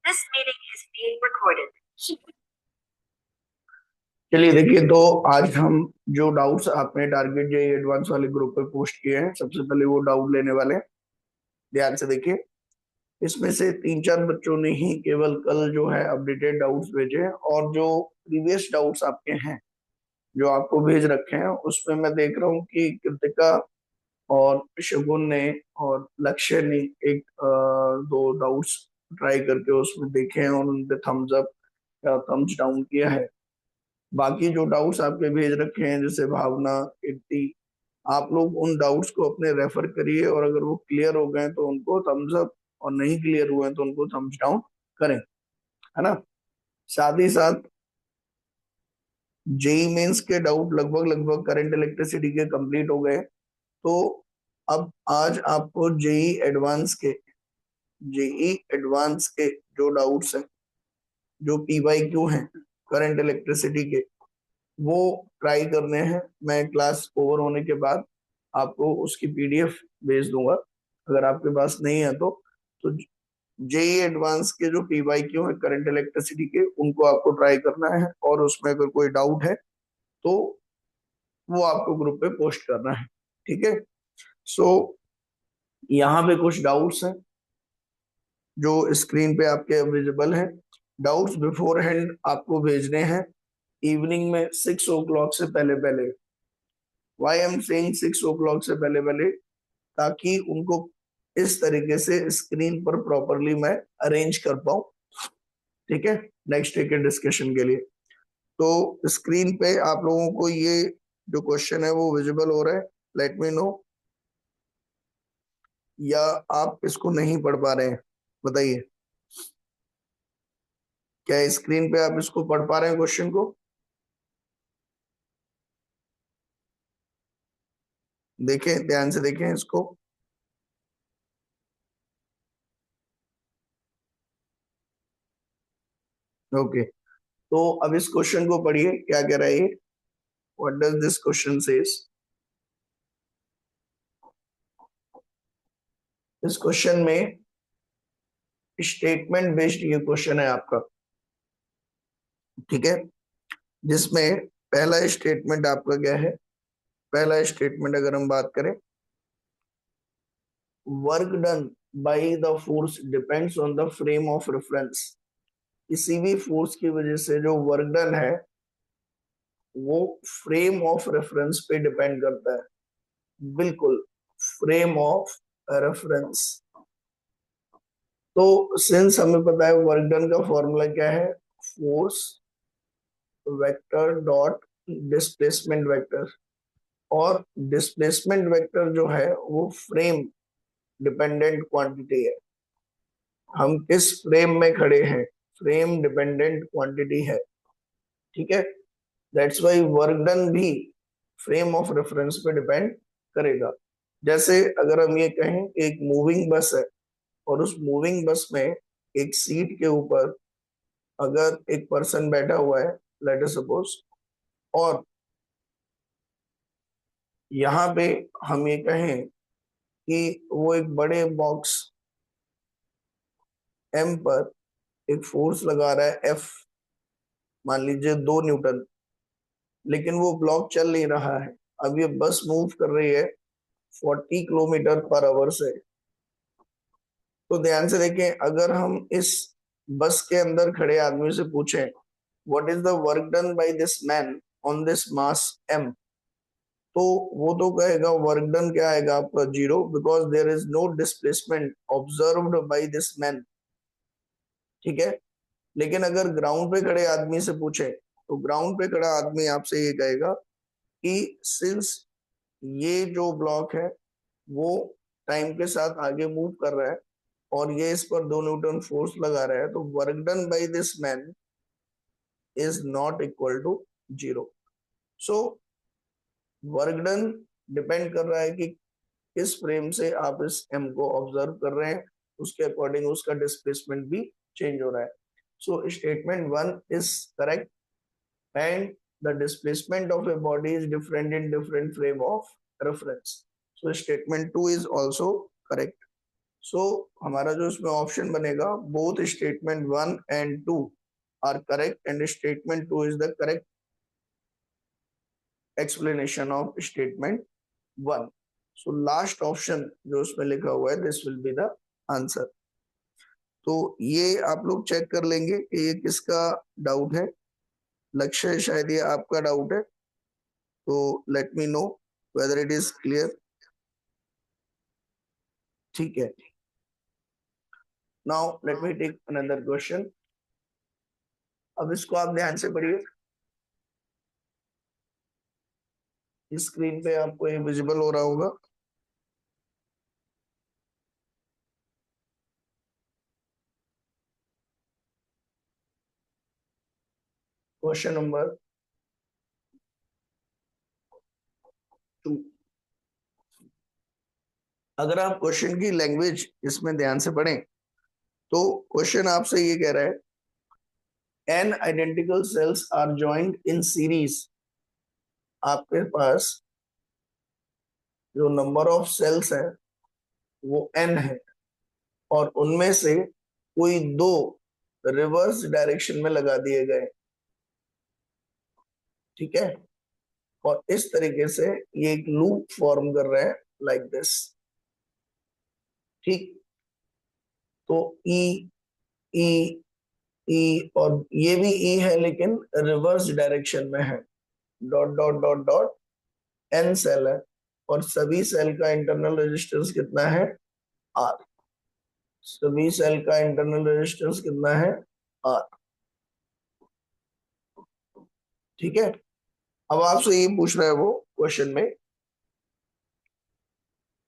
This meeting is being recorded. चलिए देखिए, तो आज हम जो डाउट्स आपने टारगेट जे एडवांस वाले ग्रुप पे पोस्ट किए हैं, सबसे पहले वो डाउट लेने वाले हैं। ध्यान से देखिए, इसमें से 3-4 बच्चों ने ही केवल कल जो है अपडेटेड डाउट्स भेजे हैं, और जो प्रीवियस डाउट्स आपके हैं जो आपको भेज रखे हैं उसमें मैं देख रहा हूँ कि कृतिका और शगुन ने और लक्ष्य ने एक दो डाउट्स ट्राई करके उसमें देखे हैं और उन पे थम्स अप या थम्स डाउन किया है। बाकी जो डाउट्स आपके भेज रखे हैं जैसे भावना, कीर्ति, आप लोग उन डाउट्स को अपने रेफर करिए, और अगर वो क्लियर हो गए तो उनको थम्स अप, और नहीं क्लियर हुए हैं तो उनको थम्स डाउन करें, है ना। साथ ही साथ जेई मेंस के डाउट लगभग लगभग करंट इलेक्ट्रिसिटी के कंप्लीट हो गए। तो अब आज आपको जेई एडवांस के जो डाउट्स हैं, जो पीवाईक्यू हैं करंट इलेक्ट्रिसिटी के, वो ट्राई करने हैं। मैं क्लास ओवर होने के बाद आपको उसकी पीडीएफ भेज दूंगा, अगर आपके पास नहीं है तो जेई एडवांस के जो पीवाईक्यू है करंट इलेक्ट्रिसिटी के, उनको आपको ट्राई करना है, और उसमें अगर कोई डाउट है तो वो आपको ग्रुप पे पोस्ट करना है। ठीक है। सो यहाँ पे कुछ डाउट्स हैं जो स्क्रीन पे आपके विजिबल हैं। डाउट्स बिफोर हैंड आपको भेजने हैं इवनिंग में 6 o'clock से पहले पहले। वाई एम सेइंग 6 o'clock से पहले पहले, ताकि उनको इस तरीके से स्क्रीन पर प्रॉपरली मैं अरेंज कर पाऊं। ठीक है, नेक्स्ट डे के डिस्कशन के लिए। तो स्क्रीन पे आप लोगों को ये जो क्वेश्चन है वो विजिबल हो रहा है, लेट मी नो, या आप इसको नहीं पढ़ पा रहे हैं, बताइए। क्या स्क्रीन पे आप इसको पढ़ पा रहे हैं क्वेश्चन को? देखें, ध्यान से देखें इसको। ओके, तो अब इस क्वेश्चन को पढ़िए, क्या कह रहा है ये। What does this question says? इस क्वेश्चन में स्टेटमेंट बेस्ड ये क्वेश्चन है आपका। ठीक है, जिसमें पहला स्टेटमेंट आपका क्या है? पहला स्टेटमेंट अगर हम बात करें, work done by the force depends on the frame of reference. किसी भी फोर्स की वजह से जो वर्क डन है वो फ्रेम ऑफ रेफरेंस पे डिपेंड करता है। बिल्कुल, फ्रेम ऑफ रेफरेंस। तो सिंस हमें पता है वर्क डन का फॉर्मूला क्या है, force vector dot displacement vector, और डिस्प्लेसमेंट वेक्टर जो है वो फ्रेम डिपेंडेंट क्वांटिटी है। हम किस फ्रेम में खड़े हैं, फ्रेम डिपेंडेंट क्वांटिटी है। ठीक है, दैट्स वाई वर्क डन भी फ्रेम ऑफ रेफरेंस पे डिपेंड करेगा। जैसे अगर हम ये कहें कि एक मूविंग बस है, और उस मूविंग बस में एक सीट के ऊपर अगर एक पर्सन बैठा हुआ है, लेट अस सपोज, और यहाँ पे हम ये कहें कि वो एक बड़े बॉक्स एम पर एक फोर्स लगा रहा है एफ, मान लीजिए 2 न्यूटन, लेकिन वो ब्लॉक चल नहीं रहा है। अब ये बस मूव कर रही है 40 किलोमीटर पर आवर से। तो ध्यान से देखें, अगर हम इस बस के अंदर खड़े आदमी से पूछें what is the work done by this man on this mass M, तो वो तो कहेगा वर्क डन क्या आएगा आपका, 0, because there is no displacement observed by this man. ठीक है, लेकिन अगर ग्राउंड पे खड़े आदमी से पूछे तो ग्राउंड पे खड़ा आदमी आपसे ये कहेगा कि सिंस ये जो ब्लॉक है वो टाइम के साथ आगे मूव कर रहा है, और ये इस पर 2 न्यूटन फोर्स लगा रहा है, तो work done by this man is not equal to 0। So work done depend कर रहा है कि किस फ्रेम से आप इस एम को ऑब्जर्व कर रहे हैं, उसके अकॉर्डिंग उसका डिस्प्लेसमेंट भी चेंज हो रहा है। So statement 1 is correct, and the displacement of a body is different in different frame of reference. So statement 2 is also correct. So हमारा जो इसमें ऑप्शन बनेगा, both statement 1 and 2 are correct and statement 2 is the correct explanation of statement 1. So last option जो उसमें लिखा हुआ है, this will be the answer. तो ये आप लोग चेक कर लेंगे कि ये किसका डाउट है। लक्ष्य शायद ये आपका डाउट है, तो let me know whether it is clear. ठीक है, now let me take another question. अब इसको आप ध्यान से पढ़िए, इस स्क्रीन पे आपको ये विजिबल हो रहा होगा। Question number 2। अगर आप क्वेश्चन की लैंग्वेज इसमें ध्यान से पढ़ें तो क्वेश्चन आपसे ये कह रहा है n identical cells are joined in series. आपके पास जो नंबर ऑफ सेल्स है वो n है और उनमें से कोई दो रिवर्स डायरेक्शन में लगा दिए गए। ठीक है, और इस तरीके से ये एक लूप फॉर्म कर रहे हैं लाइक दिस। ठीक, तो ई ई ई और ये भी ई है लेकिन रिवर्स डायरेक्शन में है। Dot dot dot dot N cell है और सभी सेल का इंटरनल रेजिस्टेंस कितना है, आर। सभी सेल का इंटरनल रेजिस्टेंस कितना है, आर। ठीक है, अब आपसे ये पूछ रहा है वो क्वेश्चन में,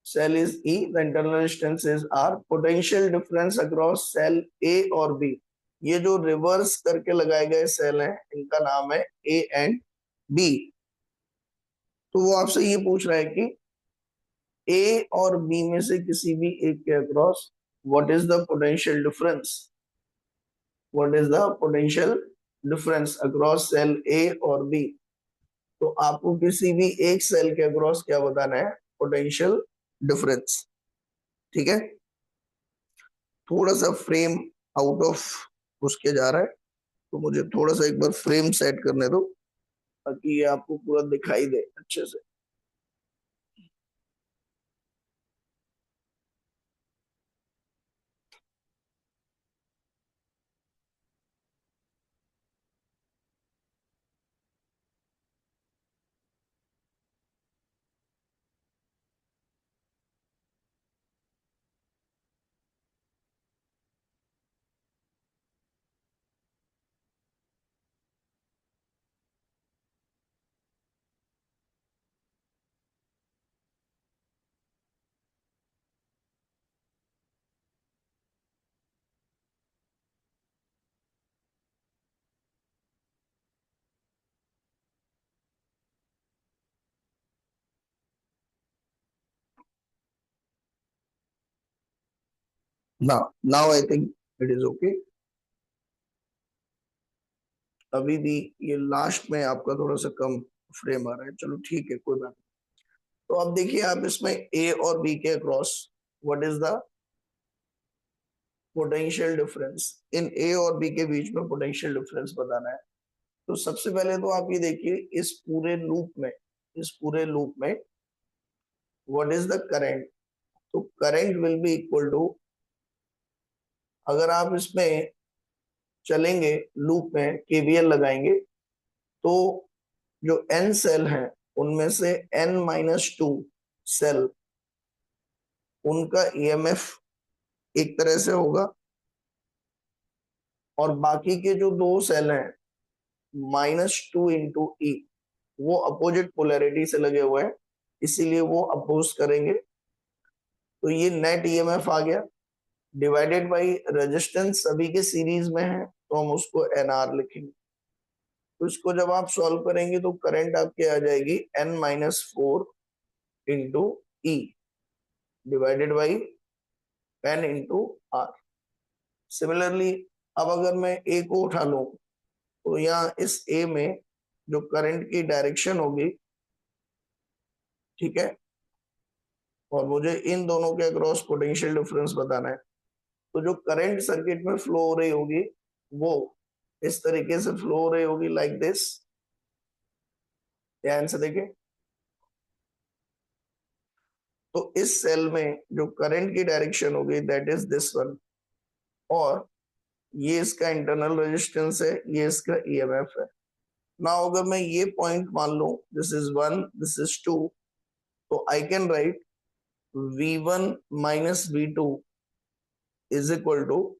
cell is E, the internal resistance is R, potential difference across cell A और बी। ये जो रिवर्स करके लगाए गए सेल हैं इनका नाम है ए एंड बी। तो वो आपसे ये पूछ रहा है कि ए और बी में से किसी भी एक के across what is the potential difference, what is the potential difference across cell A और बी। तो आपको किसी भी एक सेल के अक्रॉस क्या बताना है, पोटेंशियल डिफरेंस। ठीक है, थोड़ा सा फ्रेम आउट ऑफ उसके जा रहा है, तो मुझे थोड़ा सा एक बार फ्रेम सेट करने दो ताकि ये आपको पूरा दिखाई दे अच्छे से। Now I think it is okay. अभी भी ये लास्ट में आपका थोड़ा सा कम फ्रेम आ रहा है, चलो ठीक है कोई बात नहीं। तो अब देखिए, आप इसमें ए और बी के across what is the potential difference, in A और बी के बीच में पोटेंशियल डिफरेंस बताना है। तो सबसे पहले तो आप ये देखिए, इस पूरे लूप में व्हाट इज द करंट। तो current will be equal to, अगर आप इसमें चलेंगे लूप में केवीएल लगाएंगे तो जो एन सेल हैं उनमें से n-2 सेल, उनका ईएमएफ एक तरह से होगा और बाकी के जो दो सेल हैं -2 × ई, वो अपोजिट पोलैरिटी से लगे हुए हैं, इसीलिए वो अपोज करेंगे। तो ये नेट ईएमएफ आ गया डिवाइडेड बाई रेजिस्टेंस, सभी के सीरीज में है तो हम उसको एनआर लिखेंगे। तो इसको जब आप सॉल्व करेंगे तो करंट आपके आ जाएगी n-4 × E divided by n × R. Similarly अब अगर मैं ए को उठा लूं तो यहाँ इस ए में जो करंट की डायरेक्शन होगी, ठीक है, और मुझे इन दोनों के अक्रॉस पोटेंशियल डिफरेंस बताना है, तो जो करंट सर्किट में फ्लो हो रही होगी वो इस तरीके से फ्लो हो रही होगी, लाइक दिस। ध्यान से देखिए, तो इस सेल में जो करंट की डायरेक्शन होगी दैट इज दिस वन, और ये इसका इंटरनल रेजिस्टेंस है, ये इसका ईएमएफ है। ना अगर मैं ये पॉइंट मान लूं, दिस इज 1, दिस इज 2, तो I can write V1 minus V2 is equal to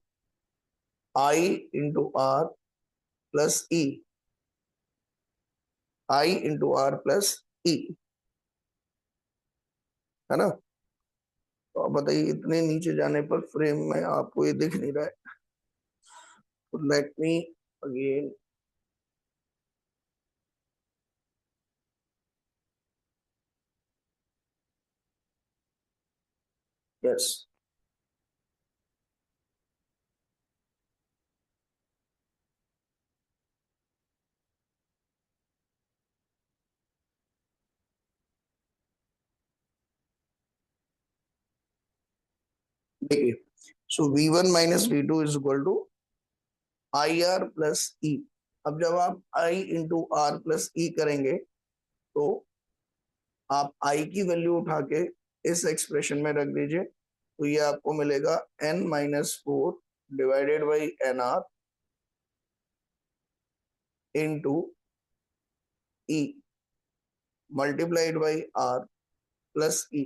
I into R plus E, I into R plus E, है ना। तो आप बताइए इतने नीचे जाने पर फ्रेम में आपको ये दिख नहीं रहा है, तो लेट मी अगेन। यस, देखिए, so V1 minus V2 is equal to I R plus E. अब जब आप I into R plus E करेंगे तो आप आई की वैल्यू उठा के इस एक्सप्रेशन में रख दीजिए, तो ये आपको मिलेगा n-4 divided by N R into E multiplied by R plus E.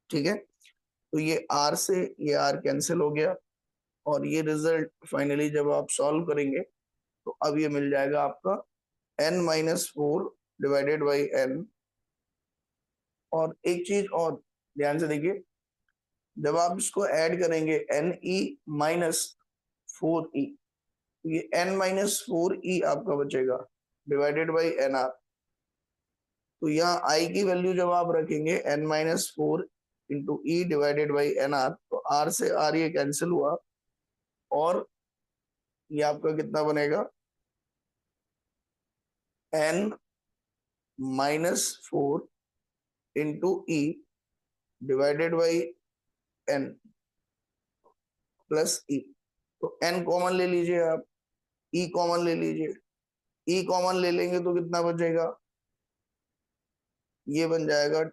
ठीक है, तो ये आर से ये आर कैंसिल हो गया, और ये रिजल्ट फाइनली जब आप सॉल्व करेंगे तो अब ये मिल जाएगा आपका n-4 डिवाइडेड बाई एन। और एक चीज और ध्यान से देखिए, जब आप इसको ऐड करेंगे एन ई माइनस 4 ई, तो ये n-4 ई आपका बचेगा डिवाइडेड बाई एन आर। तो यहाँ आई की वैल्यू जब आप रखेंगे n-4 into E divided by N R, तो आर से आर ये कैंसिल हुआ, और ये आपका कितना बनेगा, n-4 into E divided by N plus E. तो n कॉमन ले लीजिए आप, ई कॉमन ले लीजिए, ई कॉमन ले लेंगे तो कितना बचेगा, ये बन जाएगा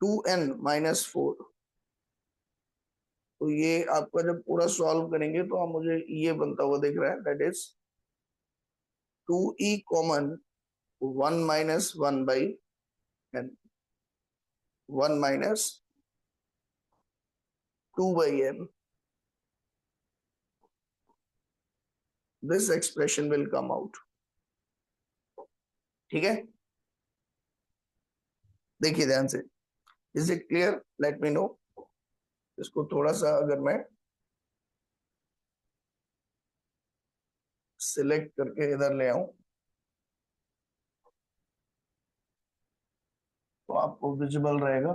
2n-4। तो ये आपका जब पूरा सॉल्व करेंगे तो आप मुझे ये बनता हुआ दिख रहा है, that is 2e common 1-1/n, 1-2/n, this expression will come out. ठीक है, देखिए ध्यान से, is it clear, late me no. इसको थोड़ा सा अगर मैं सिलेक्ट करके इधर ले आऊं तो आपको विजिबल रहेगा।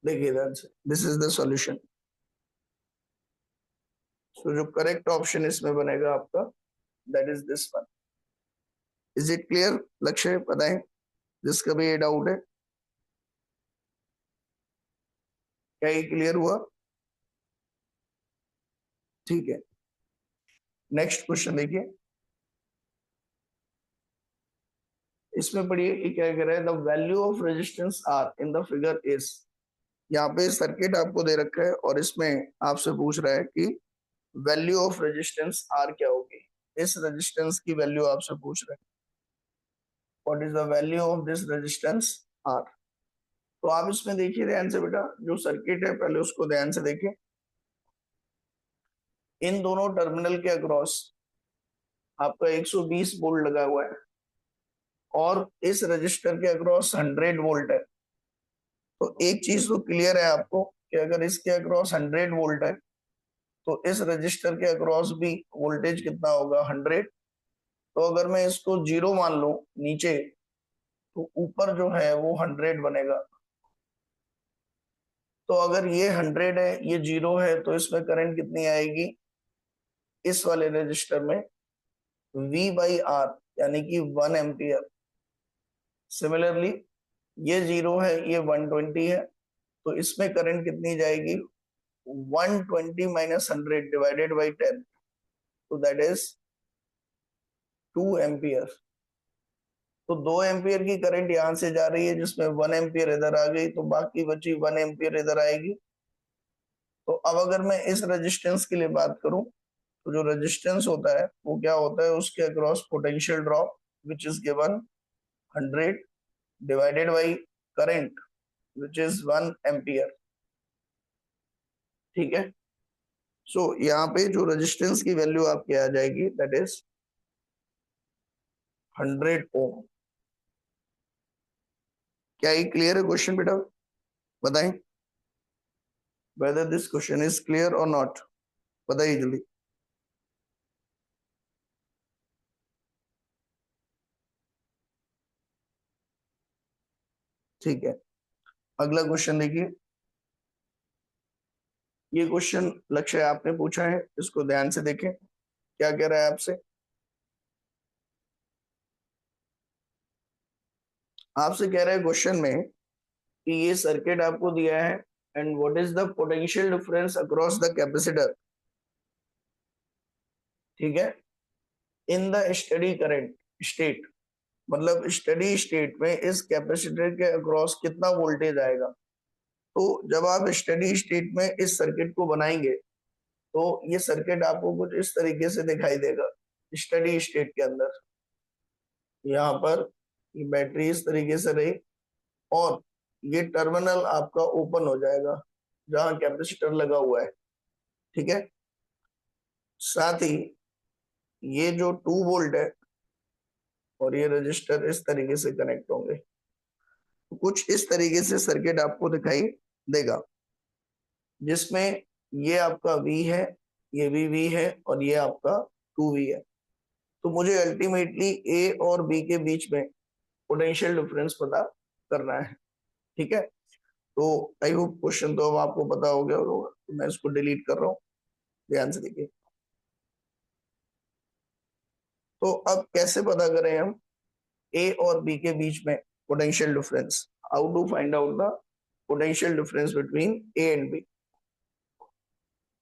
देखिए ध्यान से, दिस इज द सॉल्यूशन। तो जो करेक्ट ऑप्शन इसमें बनेगा आपका, that is this one. Is it clear लक्ष्य, बताएं जिसका भी ये डाउट है, क्या ये क्लियर हुआ। ठीक है, नेक्स्ट क्वेश्चन देखिए, इसमें पढ़िए ये क्या कह रहा है, the value of resistance R in the figure is. यहाँ पे सर्किट आपको दे रखा है और इसमें आपसे पूछ रहा है कि वैल्यू ऑफ रेजिस्टेंस आर क्या होगी। इस रेजिस्टेंस की वैल्यू आपसे पूछ रहे हैं, what is the value of this resistance R. तो आप इसमें देखिए ध्यान से बेटा, जो सर्किट है पहले उसको ध्यान से देखिए। इन दोनों टर्मिनल के अक्रॉस आपका 120 वोल्ट लगा हुआ है, और इस रजिस्टर के अक्रॉस 100 वोल्ट है। तो एक चीज तो क्लियर है आपको कि अगर इसके अक्रॉस 100 वोल्ट है तो इस रजिस्टर के अक्रॉस भी वोल्टेज कितना होगा, 100। तो अगर मैं इसको 0 मान लूं नीचे, तो ऊपर जो है वो 100 बनेगा। तो अगर ये 100 है, ये 0 है, तो इसमें करंट कितनी आएगी, इस वाले रजिस्टर में V बाई आर यानी कि 1 एम्पियर। सिमिलरली ये 0 है, ये 120 है, तो इसमें करंट कितनी जाएगी? 120 माइनस 100 डिवाइडेड बाई 10, तो दैट इज 2 एम्पियर। तो 2 एम्पियर की करंट यहां से जा रही है, जिसमें 1 एम्पियर इधर आ गई, तो बाकी बची 1 एम्पियर इधर आएगी। तो अब अगर मैं इस रेजिस्टेंस की लिए बात करूं, तो जो रेजिस्टेंस होता है वो क्या होता है? उसके across potential drop which is given 100 divided by current which is 1 ampere. ठीक है, सो यहाँ पे जो रेजिस्टेंस की वैल्यू आपकी आ जाएगी दैट इज 100 ओम। क्या ये क्लियर है क्वेश्चन बेटा? बताएं whether this question is clear or not। बताइए जल्दी। ठीक है, अगला क्वेश्चन देखिए। ये क्वेश्चन लक्ष्य आपने पूछा है, इसको ध्यान से देखें क्या कह रहा है आपसे। आपसे कह रहा है क्वेश्चन में कि ये सर्किट आपको दिया है and what is the potential difference across the capacitor. ठीक है, in the study current state, मतलब स्टडी स्टेट में इस कैपेसिटर के अक्रॉस कितना वोल्टेज आएगा। तो जब आप स्टडी स्टेट में इस सर्किट को बनाएंगे तो ये सर्किट आपको कुछ इस तरीके से दिखाई देगा। स्टडी स्टेट के अंदर यहाँ पर ये बैटरी इस तरीके से रही और ये टर्मिनल आपका ओपन हो जाएगा जहां कैपेसिटर लगा हुआ है। ठीक है, साथ ही ये जो 2 वोल्ट है और ये रजिस्टर इस तरीके से कनेक्ट होंगे, तो कुछ इस तरीके से सर्किट आपको दिखाई देगा, जिसमें ये आपका V है, ये भी V है और ये आपका 2V है। तो मुझे अल्टीमेटली A और B के बीच में पोटेंशियल डिफरेंस पता करना है। ठीक है, तो आई होप क्वेश्चन तो अब आपको पता हो गया होगा, तो मैं इसको डिलीट कर रहा हूँ। ध्यान से देखिए। तो अब कैसे पता करें हम ए और बी के बीच में potential difference? How to find out the potential difference between A and B?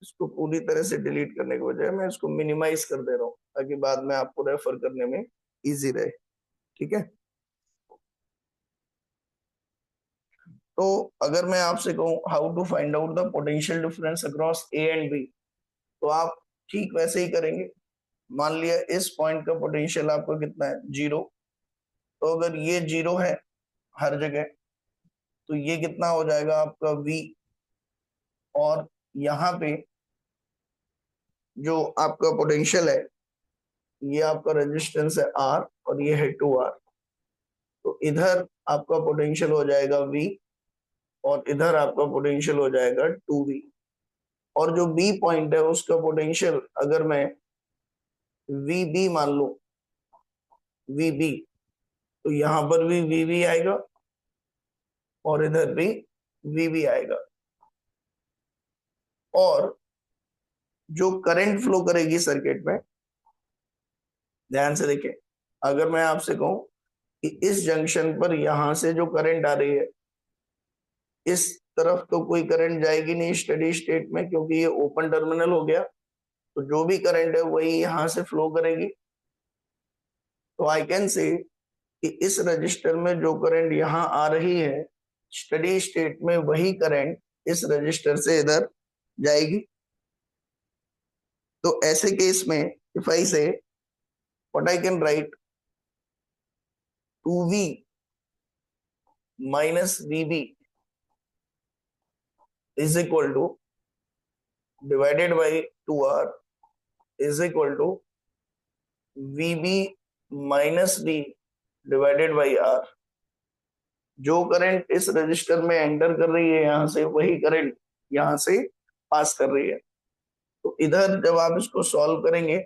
इसको पूरी तरह से डिलीट करने के बजाय मैं इसको मिनिमाइज कर दे रहा हूँ ताकि बाद में आपको रेफर करने में इजी रहे। ठीक है, तो अगर मैं आपसे कहूँ how to find out the potential difference across A and B, तो आप ठीक वैसे ही करेंगे। मान लिया इस पॉइंट का पोटेंशियल आपका कितना है? 0। तो अगर ये 0 है हर जगह, तो ये कितना हो जाएगा आपका V, और यहाँ पे जो आपका पोटेंशियल है ये आपका रेजिस्टेंस है R और ये है 2R। तो इधर आपका पोटेंशियल हो जाएगा V और इधर आपका पोटेंशियल हो जाएगा 2V। और जो B पॉइंट है उसका पोटेंशियल अगर मैं VB मान लू, VB, तो यहाँ पर भी VB आएगा और इधर भी VB आएगा। और जो करंट फ्लो करेगी सर्किट में, ध्यान से देखें, अगर मैं आपसे कहूं कि इस जंक्शन पर यहां से जो करंट आ रही है, इस तरफ तो कोई करंट जाएगी नहीं स्टडी स्टेट में क्योंकि ये ओपन टर्मिनल हो गया, तो जो भी करंट है वही यहां से फ्लो करेगी। तो आई कैन से कि इस रजिस्टर में जो करंट यहाँ आ रही है स्टडी स्टेट में, वही करंट इस रजिस्टर से इधर जाएगी। तो ऐसे केस में इफ आई से what I can right 2V minus VB is equal to divided by 2R is equal to VB minus B divided by R। जो करंट इस रजिस्टर में एंटर कर रही है यहां से, वही करंट यहां से पास कर रही है। तो इधर जब आप इसको सॉल्व करेंगे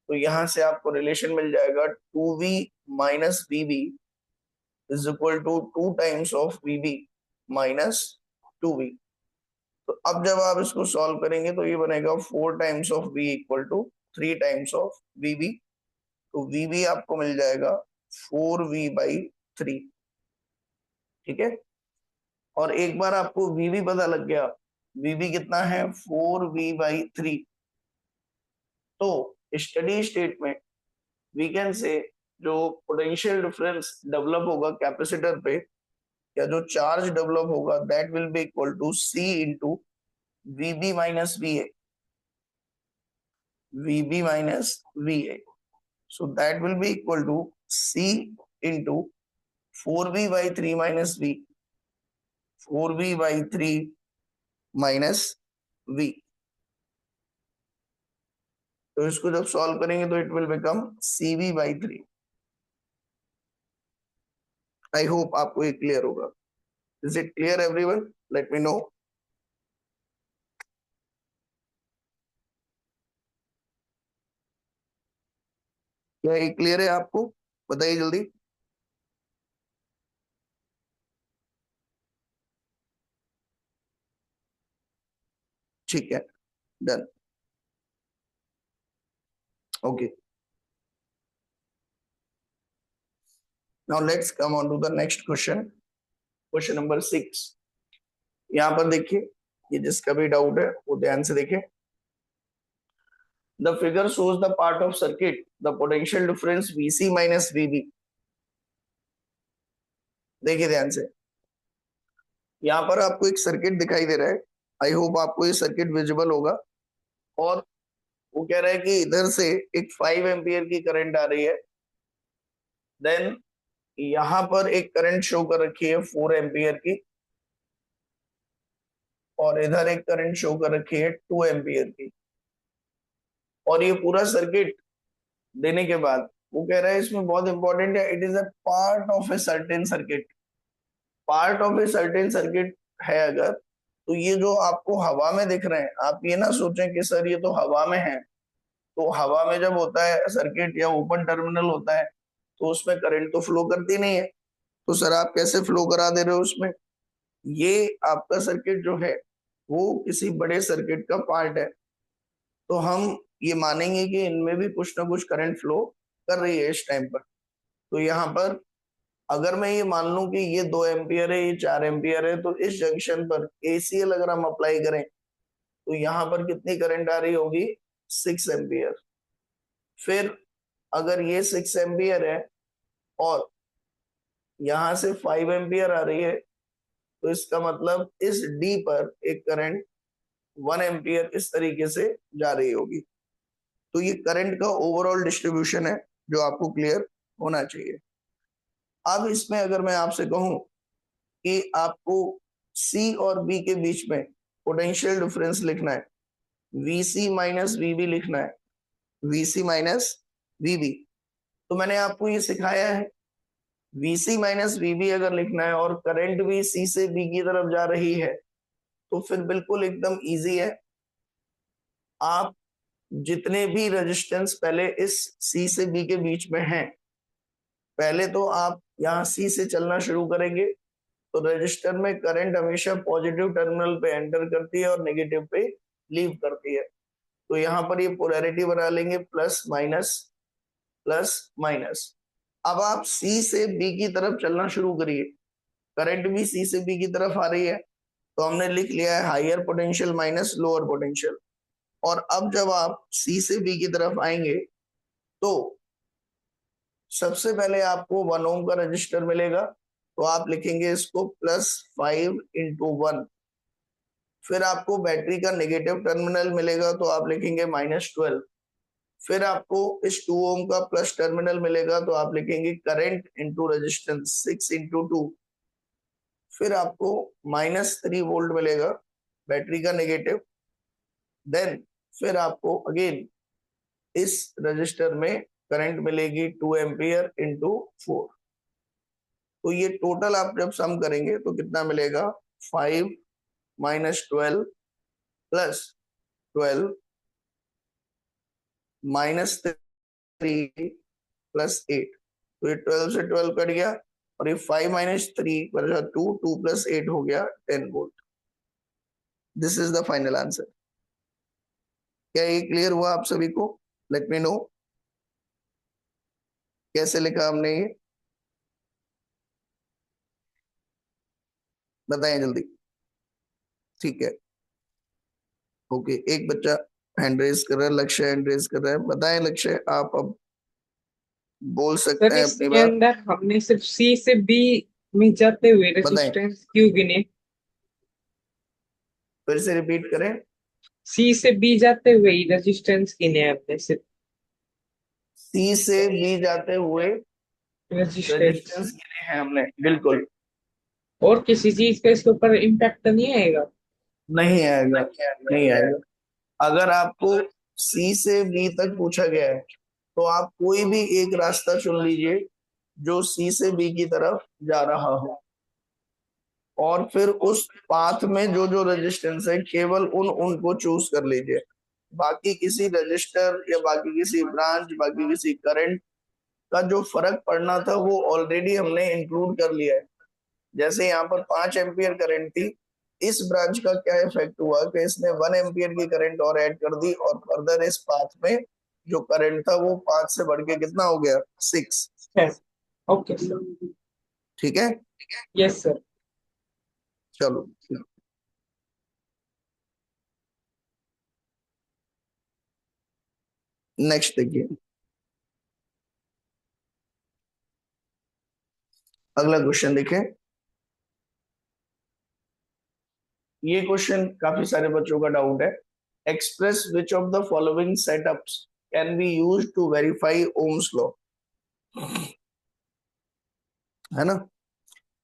तो यहां से आपको रिलेशन मिल जाएगा 2V minus VB is equal to 2 times of VB minus 2V। तो अब जब आप इसको सॉल्व करेंगे तो ये बनेगा 4 times of V equal to 3 times of VB। तो VB आपको मिल जाएगा 4V/3, ठीक है। और एक बार आपको VB पता लग गया, VB कितना है 4V/3, तो स्टडी स्टेट में वी कैन से जो पोटेंशियल डिफरेंस डेवलप होगा कैपेसिटर पे, या जो चार्ज डेवलप होगा, that will be equal to C into VB minus VA, VB minus VA, so that will be equal to C into 4V/3 minus V, 4V/3 minus V। तो इसको जब solve करेंगे तो it will become CV/3। I hope आपको ये clear होगा। Is it clear everyone? Let me know. क्या ये क्लियर है आपको? बताइए जल्दी। ठीक है, done, okay. Now let's come on to the next question, question number 6। यहाँ पर देखिए, ये जिसका भी डाउट है वो ध्यान से देखें। The figure shows the part of circuit, the potential difference VC minus VB। देखिए ध्यान से, यहाँ पर आपको एक सर्किट दिखाई दे रहा है। आई होप आपको ये सर्किट विजिबल होगा। और वो कह रहा है कि इधर से एक 5 एम्पियर की करंट आ रही है, देन यहाँ पर एक करंट शो कर रखी है 4 एम्पियर की, और इधर एक करंट शो कर रखी है 2 एम्पियर की। और ये पूरा सर्किट देने के बाद वो कह रहा है, इसमें बहुत इंपॉर्टेंट है, it is a part of a certain circuit. Part of a certain circuit है अगर, तो ये जो आपको हवा में दिख रहे हैं, आप ये ना सोचें कि सर ये तो हवा में है। तो हवा में जब होता है सर्किट या ओपन टर्मिनल होता है, तो उसमें करंट तो फ्लो करती नहीं है। तो सर आप कैसे फ्लो करा दे रहे हो उसमें? ये आपका सर्किट जो है वो किसी बड़े सर्किट का पार्ट है, तो हम ये मानेंगे कि इनमें भी कुछ ना कुछ करंट फ्लो कर रही है इस टाइम पर। तो यहाँ पर अगर मैं ये मान लूं कि ये 2 एम्पियर है, ये 4 एम्पियर है, तो इस जंक्शन पर KCL अगर हम अप्लाई करें तो यहाँ पर कितनी करंट आ रही होगी? 6 एम्पियर। फिर अगर ये 6 एम्पियर है और यहाँ से 5 एम्पियर आ रही है, तो इसका मतलब इस D पर एक करंट 1 एम्पियर इस तरीके से जा रही होगी। तो ये करंट का ओवरऑल डिस्ट्रीब्यूशन है जो आपको क्लियर होना चाहिए। अब इसमें अगर मैं आपसे कहूं कि आपको C और B के बीच में पोटेंशियल डिफरेंस लिखना है, VC माइनस VB लिखना है, VC माइनस VB, तो मैंने आपको ये सिखाया है। VC माइनस VB अगर लिखना है और करंट भी C से B की तरफ जा रही है, तो फिर बिल्कुल एकदम इजी है। आप जितने भी रेजिस्टेंस पहले इस C से B के बीच में हैं, पहले तो आप यहाँ C से चलना शुरू करेंगे, तो रजिस्टर में करंट हमेशा पॉजिटिव टर्मिनल पे एंटर करती है और नेगेटिव पे लीव करती है। तो यहाँ पर ये पोलैरिटी बना लेंगे प्लस माइनस प्लस माइनस। अब आप C से B की तरफ चलना शुरू करिए, करंट भी C से B की तरफ आ रही है, तो हमने लिख लिया है higher potential minus lower potential. और अब जब आप C से B की तरफ आएंगे तो सबसे पहले आपको 1 ओम का रजिस्टर मिलेगा, तो आप लिखेंगे इसको +5 × 1। फिर आपको बैटरी का नेगेटिव टर्मिनल मिलेगा, तो आप लिखेंगे -12। फिर आपको इस 2 ओम का प्लस टर्मिनल मिलेगा, तो आप लिखेंगे करंट इंटू रेजिस्टेंस 6 × 2। फिर आपको -3 वोल्ट मिलेगा बैटरी का नेगेटिव। देन फिर आपको अगेन इस रजिस्टर में करंट मिलेगी 2 एम्पियर इंटू 4। तो ये टोटल आप जब सम करेंगे तो कितना मिलेगा? 5 माइनस 12 प्लस 12 माइनस 3 प्लस 8। तो ये 12 से 12 कट गया, और ये 5 माइनस 3 2, 2 प्लस 8 हो गया 10 volt. This is the final answer. क्या ये क्लियर हुआ आप सभी को? Late me no. कैसे लिखा हमने ये, बताएं जल्दी। ठीक है, ओके, एक बच्चा हैंड रेज कर रहा है, लक्ष्य हैंड रेज कर रहा है, बताएं लक्ष्य, आप अब बोल सर सकते हैं अपनी इसके बात, अंदर हमने सिर्फ सी से बी में जाते हुए बताएं। रेजिस्टेंस क्यों गिने? फिर से रिपीट करें। सी से बी जाते हुए ही रेजिस्टेंस गिने हमने सिर्फ, सी से बी जाते हुए रेजिस्टेंस। रेजिस्टेंस गिने हैं हमने, बिल्कुल। और किसी चीज का इसके ऊपर इम्पैक्ट नहीं आएगा? नहीं आएगा, नहीं आएगा। अगर आपको सी से बी तक पूछा गया है तो आप कोई भी एक रास्ता चुन लीजिए जो सी से बी की तरफ जा रहा हो, और फिर उस पाथ में जो जो रेजिस्टेंस है केवल उन उनको चूज कर लीजिए। बाकी किसी रजिस्टर या बाकी किसी ब्रांच, बाकी किसी करंट का जो फर्क पड़ना था वो ऑलरेडी हमने इंक्लूड कर लिया है। जैसे यहाँ पर 5 एम्पियर करंट थी, इस ब्रांच का क्या इफेक्ट हुआ कि इसने 1 एम्पियर की करंट और ऐड कर दी, और फर्दर इस पाथ में जो करंट था वो 5 से बढ़ के कितना हो गया, 6। है। Okay sir. ठीक है, यस सर। चलो नेक्स्ट देखिए, अगला क्वेश्चन देखें। ये क्वेश्चन काफी सारे बच्चों का डाउट है। Express which of the following setups can be use to verify Ohm's law, है ना,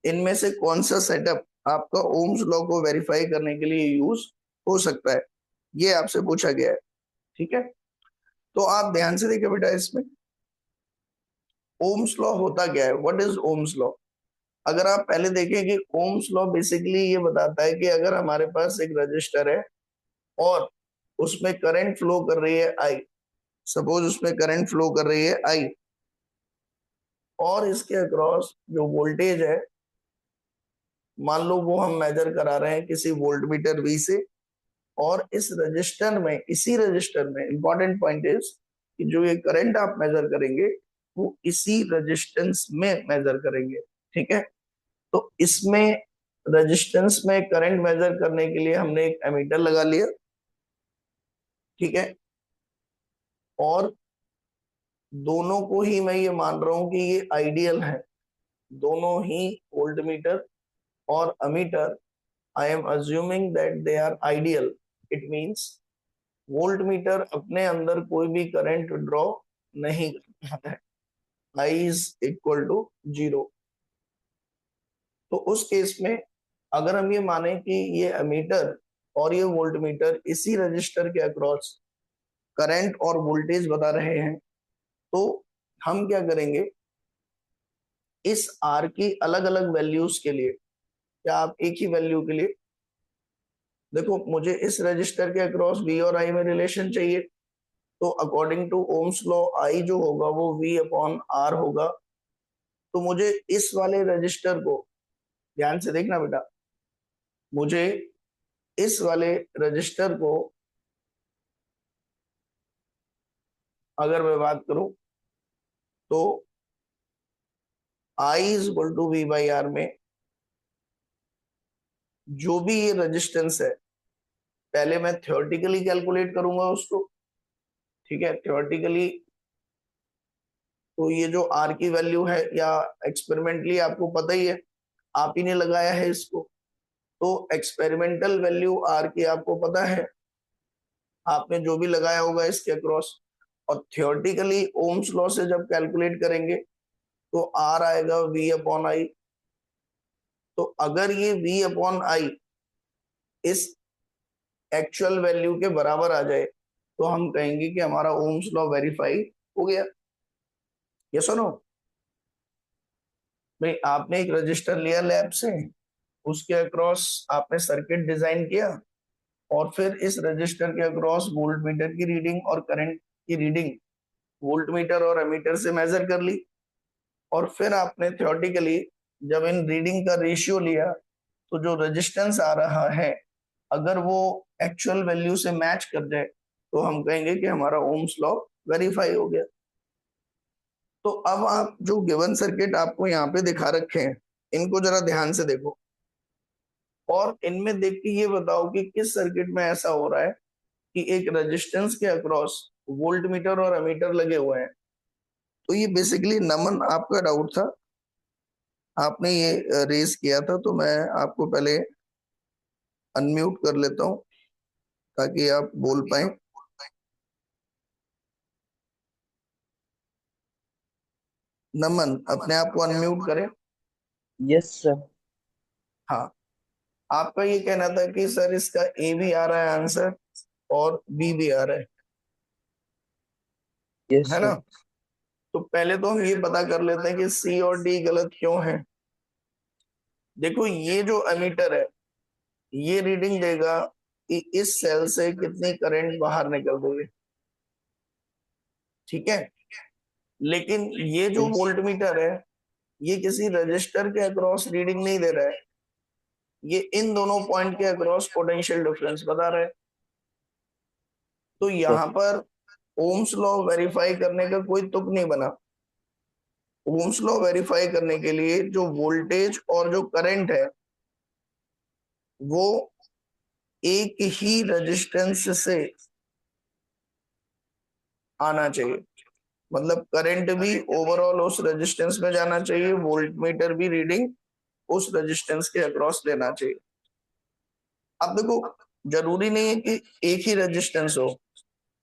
इनमें से कौन सा सेटअप आपका ओम्स लॉ को वेरीफाई करने के लिए यूज हो सकता है, ये आपसे पूछा गया है। ठीक है, तो आप ध्यान से देखिए बेटा, इसमें ओम्स लॉ होता क्या है, व्हाट इज ओम्स लॉ। अगर आप पहले देखें कि ओम्स लॉ बेसिकली ये बताता है कि अगर हमारे पास एक रजिस्टर है और उसमें करंट फ्लो कर रही है आई, सपोज उसमें करंट फ्लो कर रही है आई, और इसके अक्रॉस जो वोल्टेज है, मान लो वो हम मेजर करा रहे हैं किसी वोल्टमीटर वी से, और इस रजिस्टर में, इसी रजिस्टर में इंपॉर्टेंट पॉइंट इज कि जो ये करंट आप मेजर करेंगे वो इसी रजिस्टेंस में मेजर करेंगे। ठीक है, तो इसमें रजिस्टेंस में करंट मेजर करने के लिए हमने एक एमीटर लगा लिया। ठीक है, और दोनों को ही मैं ये मान रहा हूं कि ये आइडियल है, दोनों ही वोल्टमीटर और ammeter, I am assuming that they are ideal. It means voltmeter अपने अंदर कोई भी करंट ड्रॉ नहीं करता है, आई इज इक्वल टू 0। तो उस केस में अगर हम ये माने कि ये एमीटर और ये वोल्टमीटर इसी रजिस्टर के अक्रॉस करंट और वोल्टेज बता रहे हैं, तो हम क्या करेंगे, इस आर की अलग अलग वैल्यूज के लिए, या आप एक ही वैल्यू के लिए, देखो मुझे इस रजिस्टर के अक्रॉस वी और आई में रिलेशन चाहिए, तो according to Ohm's law I जो होगा वो वी अपॉन आर होगा। तो मुझे इस वाले रजिस्टर को, ध्यान से देखना बेटा, मुझे इस वाले रजिस्टर को अगर मैं बात करूं तो I is equal to V by R में जो भी ये रेजिस्टेंस है, पहले मैं थ्योरेटिकली कैलकुलेट करूंगा उसको। ठीक है, थ्योरेटिकली तो ये जो आर की वैल्यू है, या एक्सपेरिमेंटली आपको पता ही है, आप ही ने लगाया है इसको, तो एक्सपेरिमेंटल वैल्यू आर की आपको पता है, आपने जो भी लगाया होगा इसके अक्रॉस। और थियोरटिकली ओम्स लॉ से जब कैलकुलेट करेंगे तो आर आएगा वी अपॉन आई। तो अगर ये वी अपॉन आई इस एक्चुअल वैल्यू के बराबर आ जाए तो हम कहेंगे कि हमारा ओम्स लॉ वेरीफाई हो गया। ये सुनो भाई, आपने एक रजिस्टर लिया लैब से, उसके अक्रॉस आपने सर्किट डिजाइन किया, और फिर इस रजिस्टर के अक्रॉस वोल्ट मीटर की रीडिंग और करंट की रीडिंग वोल्ट मीटर और एमीटर से मेजर कर ली, और फिर आपने थ्योरेटिकली जब इन रीडिंग का रेशियो लिया तो जो रेजिस्टेंस आ रहा है अगर वो एक्चुअल वैल्यू से मैच कर जाए तो हम कहेंगे कि हमारा ओम्स लॉ वेरीफाई हो गया। तो अब आप जो गिवन सर्किट आपको यहाँ पे दिखा रखे हैं, इनको जरा ध्यान से देखो और इनमें देख के ये बताओ कि किस सर्किट में ऐसा हो रहा है कि एक रेजिस्टेंस के अक्रॉस वोल्ट मीटर और अमीटर लगे हुए हैं। तो ये बेसिकली नमन आपका डाउट था, आपने ये रेज किया था, तो मैं आपको पहले अनम्यूट कर लेता हूँ ताकि आप बोल पाए। नमन, अपने आप को अनम्यूट करें। Yes sir. हाँ, आपका ये कहना था कि सर इसका ए भी आ रहा है आंसर और बी भी आ रहा यस है ना? सर। तो पहले तो हम ये पता कर लेते हैं कि सी और डी गलत क्यों है। देखो, ये जो एमीटर है ये रीडिंग देगा कि इस सेल से कितनी करंट बाहर निकल रही है, ठीक है। लेकिन ये जो यस वोल्ट मीटर है ये किसी रजिस्टर के अक्रॉस रीडिंग नहीं दे रहा है, ये इन दोनों पॉइंट के अक्रॉस पोटेंशियल डिफरेंस बता रहा है। तो सर। यहाँ पर ओम्स लॉ वेरीफाई करने का कोई तुक नहीं बना। ओम्स लॉ वेरीफाई करने के लिए जो वोल्टेज और जो करंट है वो एक ही रेजिस्टेंस से आना चाहिए, मतलब करंट भी ओवरऑल उस रेजिस्टेंस में जाना चाहिए, वोल्ट मीटर भी रीडिंग उस रेजिस्टेंस के अक्रॉस लेना चाहिए। अब देखो, जरूरी नहीं है कि एक ही रेजिस्टेंस हो।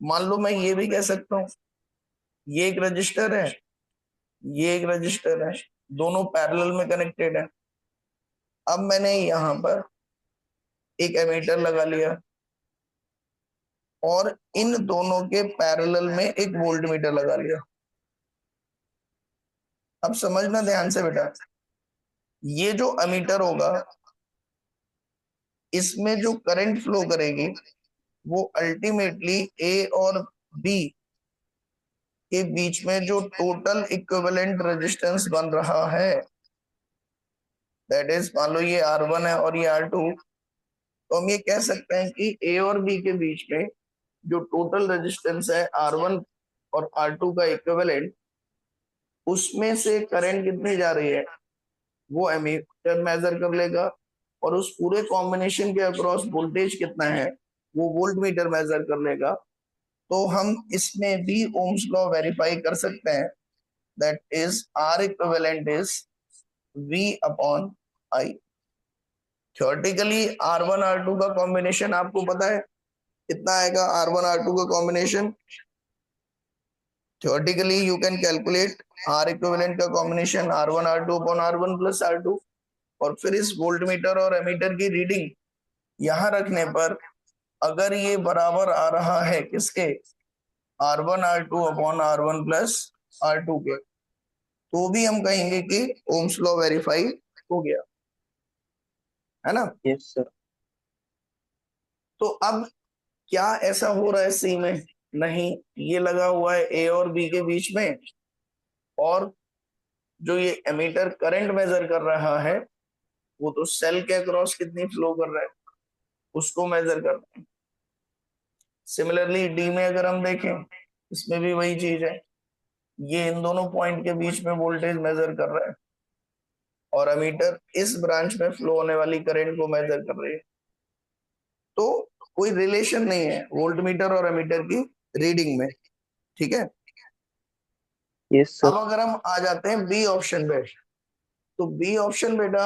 मान लो मैं ये भी कह सकता हूँ ये एक रजिस्टर है, ये एक रजिस्टर है, दोनों पैरेलल में कनेक्टेड है। अब मैंने यहाँ पर एक एमीटर लगा लिया और इन दोनों के पैरेलल में एक वोल्ट मीटर लगा लिया। अब समझना ध्यान से बेटा, ये जो एमीटर होगा इसमें जो करंट फ्लो करेगी वो अल्टीमेटली ए और बी के बीच में जो टोटल इक्विवेलेंट रेजिस्टेंस बन रहा है, दैट इज मान लो ये R1 है और ये R2, तो हम ये कह सकते हैं कि ए और बी के बीच में जो टोटल रेजिस्टेंस है R1 और R2 का इक्विवेलेंट, उसमें से करंट कितनी जा रही है वो एमीटर मेजर कर लेगा और उस पूरे कॉम्बिनेशन के अक्रॉस वोल्टेज कितना है वो वोल्ट मीटर मेजर कर लेगा। तो हम इसमें भी ओम्स लॉ वेरीफाई कर सकते हैं, that is R equivalent is V upon I. Theoretically R1 R2 का कॉम्बिनेशन आपको पता है कितना आएगा? R1 R2 का combination theoretically you can calculate R equivalent का combination R1 R2 upon R1 plus R2, और फिर इस वोल्ट मीटर और एमीटर की रीडिंग यहाँ रखने पर अगर ये बराबर आ रहा है किसके? R1 R2 upon R1 plus R2 के, तो भी हम कहेंगे कि ओम्स लॉ वेरीफाई हो गया, है ना? Yes sir. तो अब क्या ऐसा हो रहा है सी में? नहीं, ये लगा हुआ है ए और बी के बीच में और जो ये एमीटर करंट मेजर कर रहा है वो तो सेल के अक्रॉस कितनी फ्लो कर रहा है उसको मेजर कर रहा है। सिमिलरली डी में अगर हम देखें, इसमें भी वही चीज है, ये इन दोनों पॉइंट के बीच में वोल्टेज मेजर कर रहा है और एमीटर इस ब्रांच में फ्लो होने वाली करंट को मेजर कर रही है। तो कोई रिलेशन नहीं है वोल्ट मीटर और एमीटर की रीडिंग में, ठीक है। यस अब सर। अगर हम आ जाते हैं बी ऑप्शन पे, तो बी ऑप्शन बेटा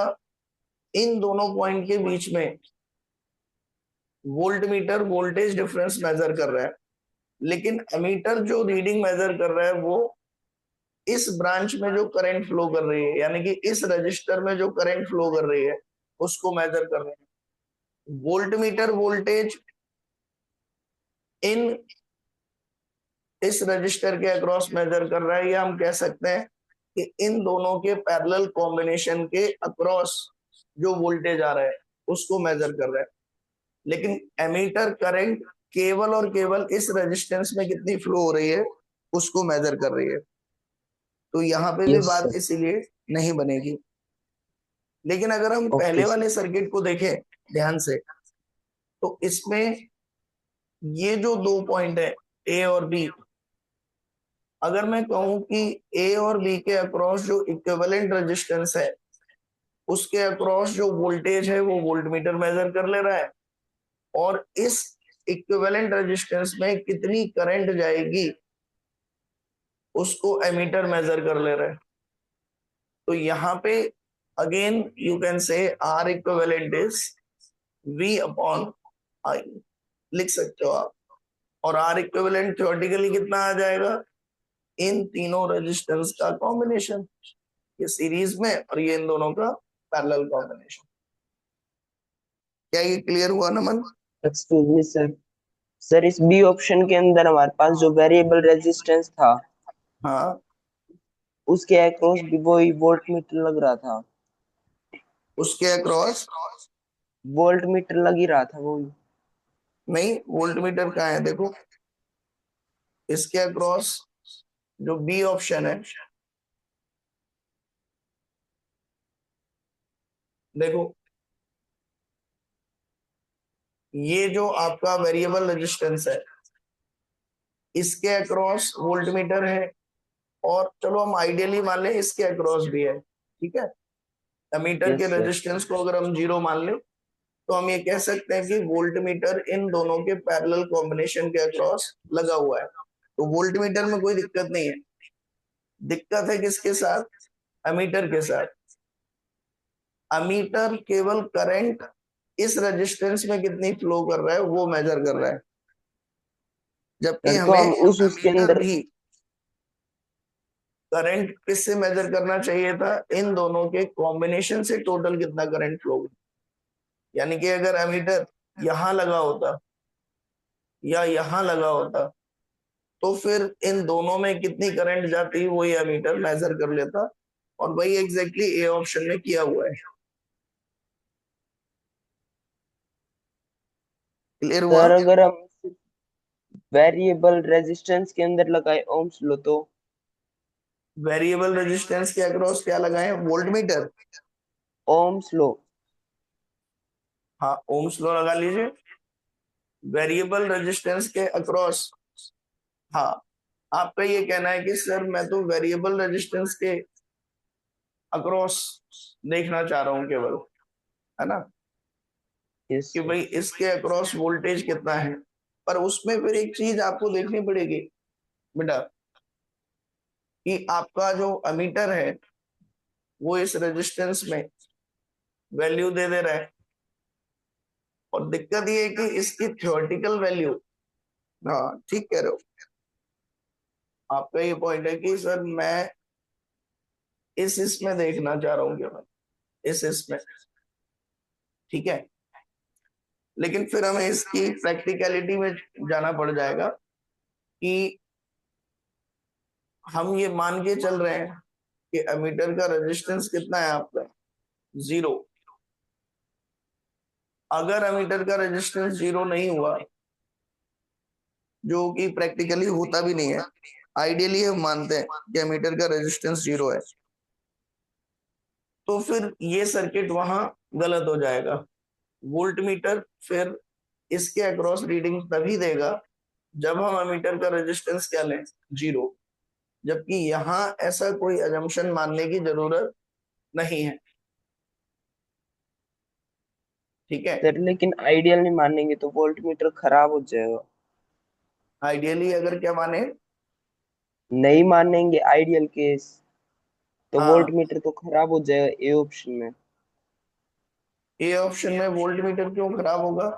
इन दोनों पॉइंट के बीच में voltmeter voltage difference measure कर रहा है, लेकिन एमीटर जो रीडिंग मेजर कर रहा है वो इस ब्रांच में जो करंट फ्लो कर रही है, यानी कि इस रजिस्टर में जो करंट फ्लो कर रही है उसको मेजर कर रहे हैं। वोल्ट मीटर वोल्टेज इन इस रजिस्टर के अक्रॉस मेजर कर रहा है, या हम कह सकते हैं कि इन दोनों के पैरेलल कॉम्बिनेशन के अक्रॉस जो वोल्टेज आ रहा है उसको मेजर कर रहा है। लेकिन एमीटर करंट केवल और केवल इस रेजिस्टेंस में कितनी फ्लो हो रही है उसको मेजर कर रही है, तो यहाँ पे भी यस बात सर। इसीलिए नहीं बनेगी। लेकिन अगर हम पहले ओके सर। वाले सर्किट को देखें ध्यान से, तो इसमें ये जो दो पॉइंट है ए और बी, अगर मैं कहूं कि ए और बी के अक्रॉस जो इक्विवेलेंट रेजिस्टेंस है, उसके अक्रॉस जो वोल्टेज है वो वोल्टमीटर मेजर कर ले रहा है, और इस इक्विवेलेंट रेजिस्टेंस में कितनी करंट जाएगी उसको एमीटर मेजर कर ले रहा है। तो यहाँ पे again you can say R equivalent is V upon I, लिख सकते हो आप। और आर इक्विवेलेंट थ्योरेटिकली कितना आ जाएगा, इन तीनों रेजिस्टेंस का कॉम्बिनेशन, ये सीरीज में और ये इन दोनों का पैरेलल कॉम्बिनेशन। क्या ये क्लियर हुआ Naman? Excuse me sir. Sir इस बी ऑप्शन के अंदर हमारे पास जो वेरिएबल रेजिस्टेंस था, हाँ, उसके अक्रॉस भी वही वोल्ट मीटर लग रहा था। उसके अक्रॉस वोल्ट मीटर लग ही रहा था वो। नहीं, वोल्ट मीटर कहाँ है, देखो इसके अक्रॉस जो बी ऑप्शन है, देखो ये जो आपका वेरिएबल रेजिस्टेंस है, इसके अक्रॉस वोल्ट मीटर है, और चलो हम आइडियली मान लें इसके अक्रॉस भी है, ठीक है। एमीटर के यस सर। रेजिस्टेंस को अगर हम जीरो मान लें तो हम ये कह सकते हैं कि वोल्ट मीटर इन दोनों के पैरेलल कॉम्बिनेशन के अक्रॉस लगा हुआ है। तो वोल्ट मीटर में कोई दिक्कत नहीं है, दिक्कत है किसके साथ, एमीटर के साथ। एमीटर केवल करंट इस रेजिस्टेंस में कितनी फ्लो कर रहा है वो मेजर कर रहा है, जबकि सर तो हमें हम उस उसके एमीटर अंदर, भी करंट किससे मेजर करना चाहिए था, इन दोनों के कॉम्बिनेशन से टोटल कितना करंट फ्लो। यानी कि अगर एमीटर यहां लगा होता या यहां लगा होता तो फिर इन दोनों में कितनी करंट जाती वो ये एमीटर मेजर कर लेता, और वही एग्जैक्टली ए ऑप्शन में किया हुआ है। क्लियर हुआ? सर अगर हम वेरिएबल रेजिस्टेंस के अंदर लगाए ओम्स लो तो। वेरिएबल रेजिस्टेंस के अक्रॉस क्या लगाए, वोल्ट मीटर। ओम्स लो। हाँ, ओम्स लॉ लगा लीजिए। वेरिएबल रेजिस्टेंस के अक्रॉस, हाँ, आपका ये कहना है कि सर मैं तो वेरिएबल रेजिस्टेंस के अक्रॉस देखना चाह रहा हूं केवल, है ना, यस कि सर। भाई इसके अक्रॉस वोल्टेज कितना है। पर उसमें फिर एक चीज आपको देखनी पड़ेगी बेटा, कि आपका जो अमीटर है वो इस रेजिस्टेंस में वैल्यू दे दे रहा है, और दिक्कत ये है कि इसकी थ्योरेटिकल वैल्यू, हाँ ठीक कह रहे हो, आपका ये पॉइंट है कि सर मैं इस इसमें देखना चाह रहा हूँ केवल, इस इसमें, ठीक है। लेकिन फिर हमें इसकी प्रैक्टिकलिटी में जाना पड़ जाएगा कि हम ये मान के चल रहे हैं कि एमीटर का रेजिस्टेंस कितना है आपका, जीरो। अगर एमीटर का रेजिस्टेंस जीरो नहीं हुआ, जो कि प्रैक्टिकली होता भी नहीं है, आइडियली हम मानते हैं कि एमीटर का रेजिस्टेंस जीरो है, तो फिर ये सर्किट वहां गलत हो जाएगा। वोल्ट मीटर फिर इसके अक्रॉस रीडिंग तभी देगा जब हम एमीटर का रेजिस्टेंस क्या लें, जीरो। जबकि यहाँ ऐसा कोई अजम्पशन मानने की जरूरत नहीं है, ठीक है। सर लेकिन आइडियल नहीं मानेंगे तो वोल्ट मीटर खराब हो जाएगा। आइडियली अगर क्या माने, नहीं मानेंगे आइडियल केस तो वोल्ट हाँ, मीटर तो खराब हो जाएगा ए ऑप्शन में। ए ऑप्शन में वोल्ट मीटर क्यों खराब होगा?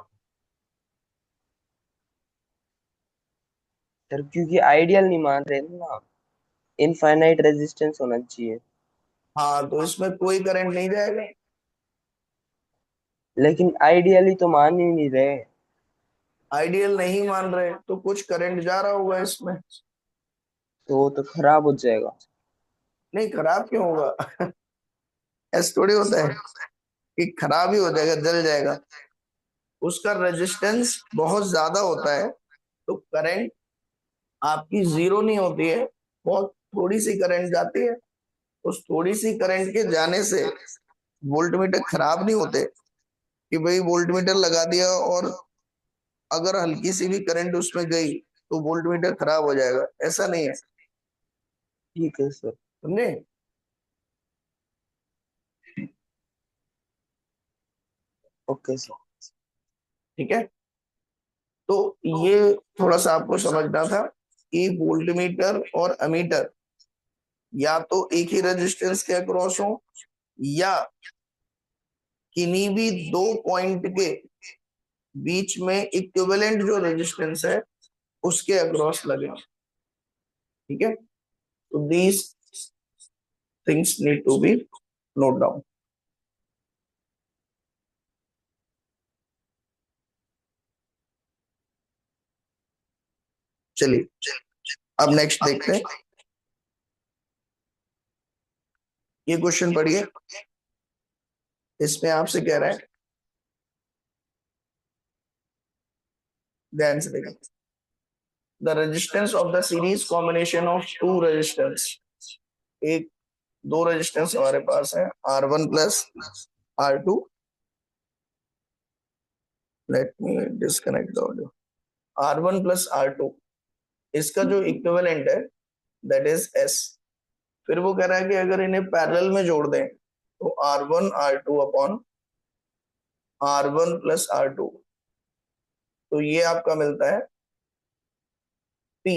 सर क्योंकि आइडियल नहीं मान रहे ना, इनफाइनाइट रेजिस्टेंस होना चाहिए। हाँ, तो इसमें कोई करंट नहीं जाएगा। लेकिन आइडियली तो मान ही नहीं रहे। आइडियल नहीं मान रहे तो कुछ करंट जा रहा होगा इसमें। तो वो तो खराब हो जाएगा। नहीं, खराब क्यों होगा? ऐसा थोड़ी होता है कि खराब ही हो जाएगा, जल जाएगा। उसका रेजिस्टेंस बहुत ज्यादा होता है, तो करंट आपकी जीरो नहीं होती है, बहुत थोड़ी सी करंट जाती है। उस थोड़ी सी करंट के जाने से वोल्टमीटर खराब नहीं होते, कि भाई वोल्टमीटर लगा दिया और अगर हल्की सी भी करंट उसमें गई तो वोल्टमीटर खराब हो जाएगा, ऐसा नहीं है। ठीक है सर। समझे? Okay sir. ठीक है, तो ये थोड़ा सा आपको समझना था कि वोल्टमीटर और अमीटर या तो एक ही रेजिस्टेंस के अक्रॉस हो या किन्हीं भी दो पॉइंट के बीच में इक्विवेलेंट जो रेजिस्टेंस है उसके अक्रॉस लगे। ठीक है, तो these things need to be note down. चलिए अब नेक्स्ट देखते हैं। ये क्वेश्चन पढ़िए, इसमें आपसे कह रहा है, ध्यान से देखिए, the resistance of the series combination of two resistance. एक दो रेजिस्टेंस हमारे पास है, R1 plus R2। Let me disconnect the audio. R1 plus R2, इसका जो इक्विवेलेंट है दैट इज S। फिर वो कह रहा है कि अगर इन्हें पैरेलल में जोड़ दें तो R1 R2 upon R1 plus R2, तो ये आपका मिलता है P।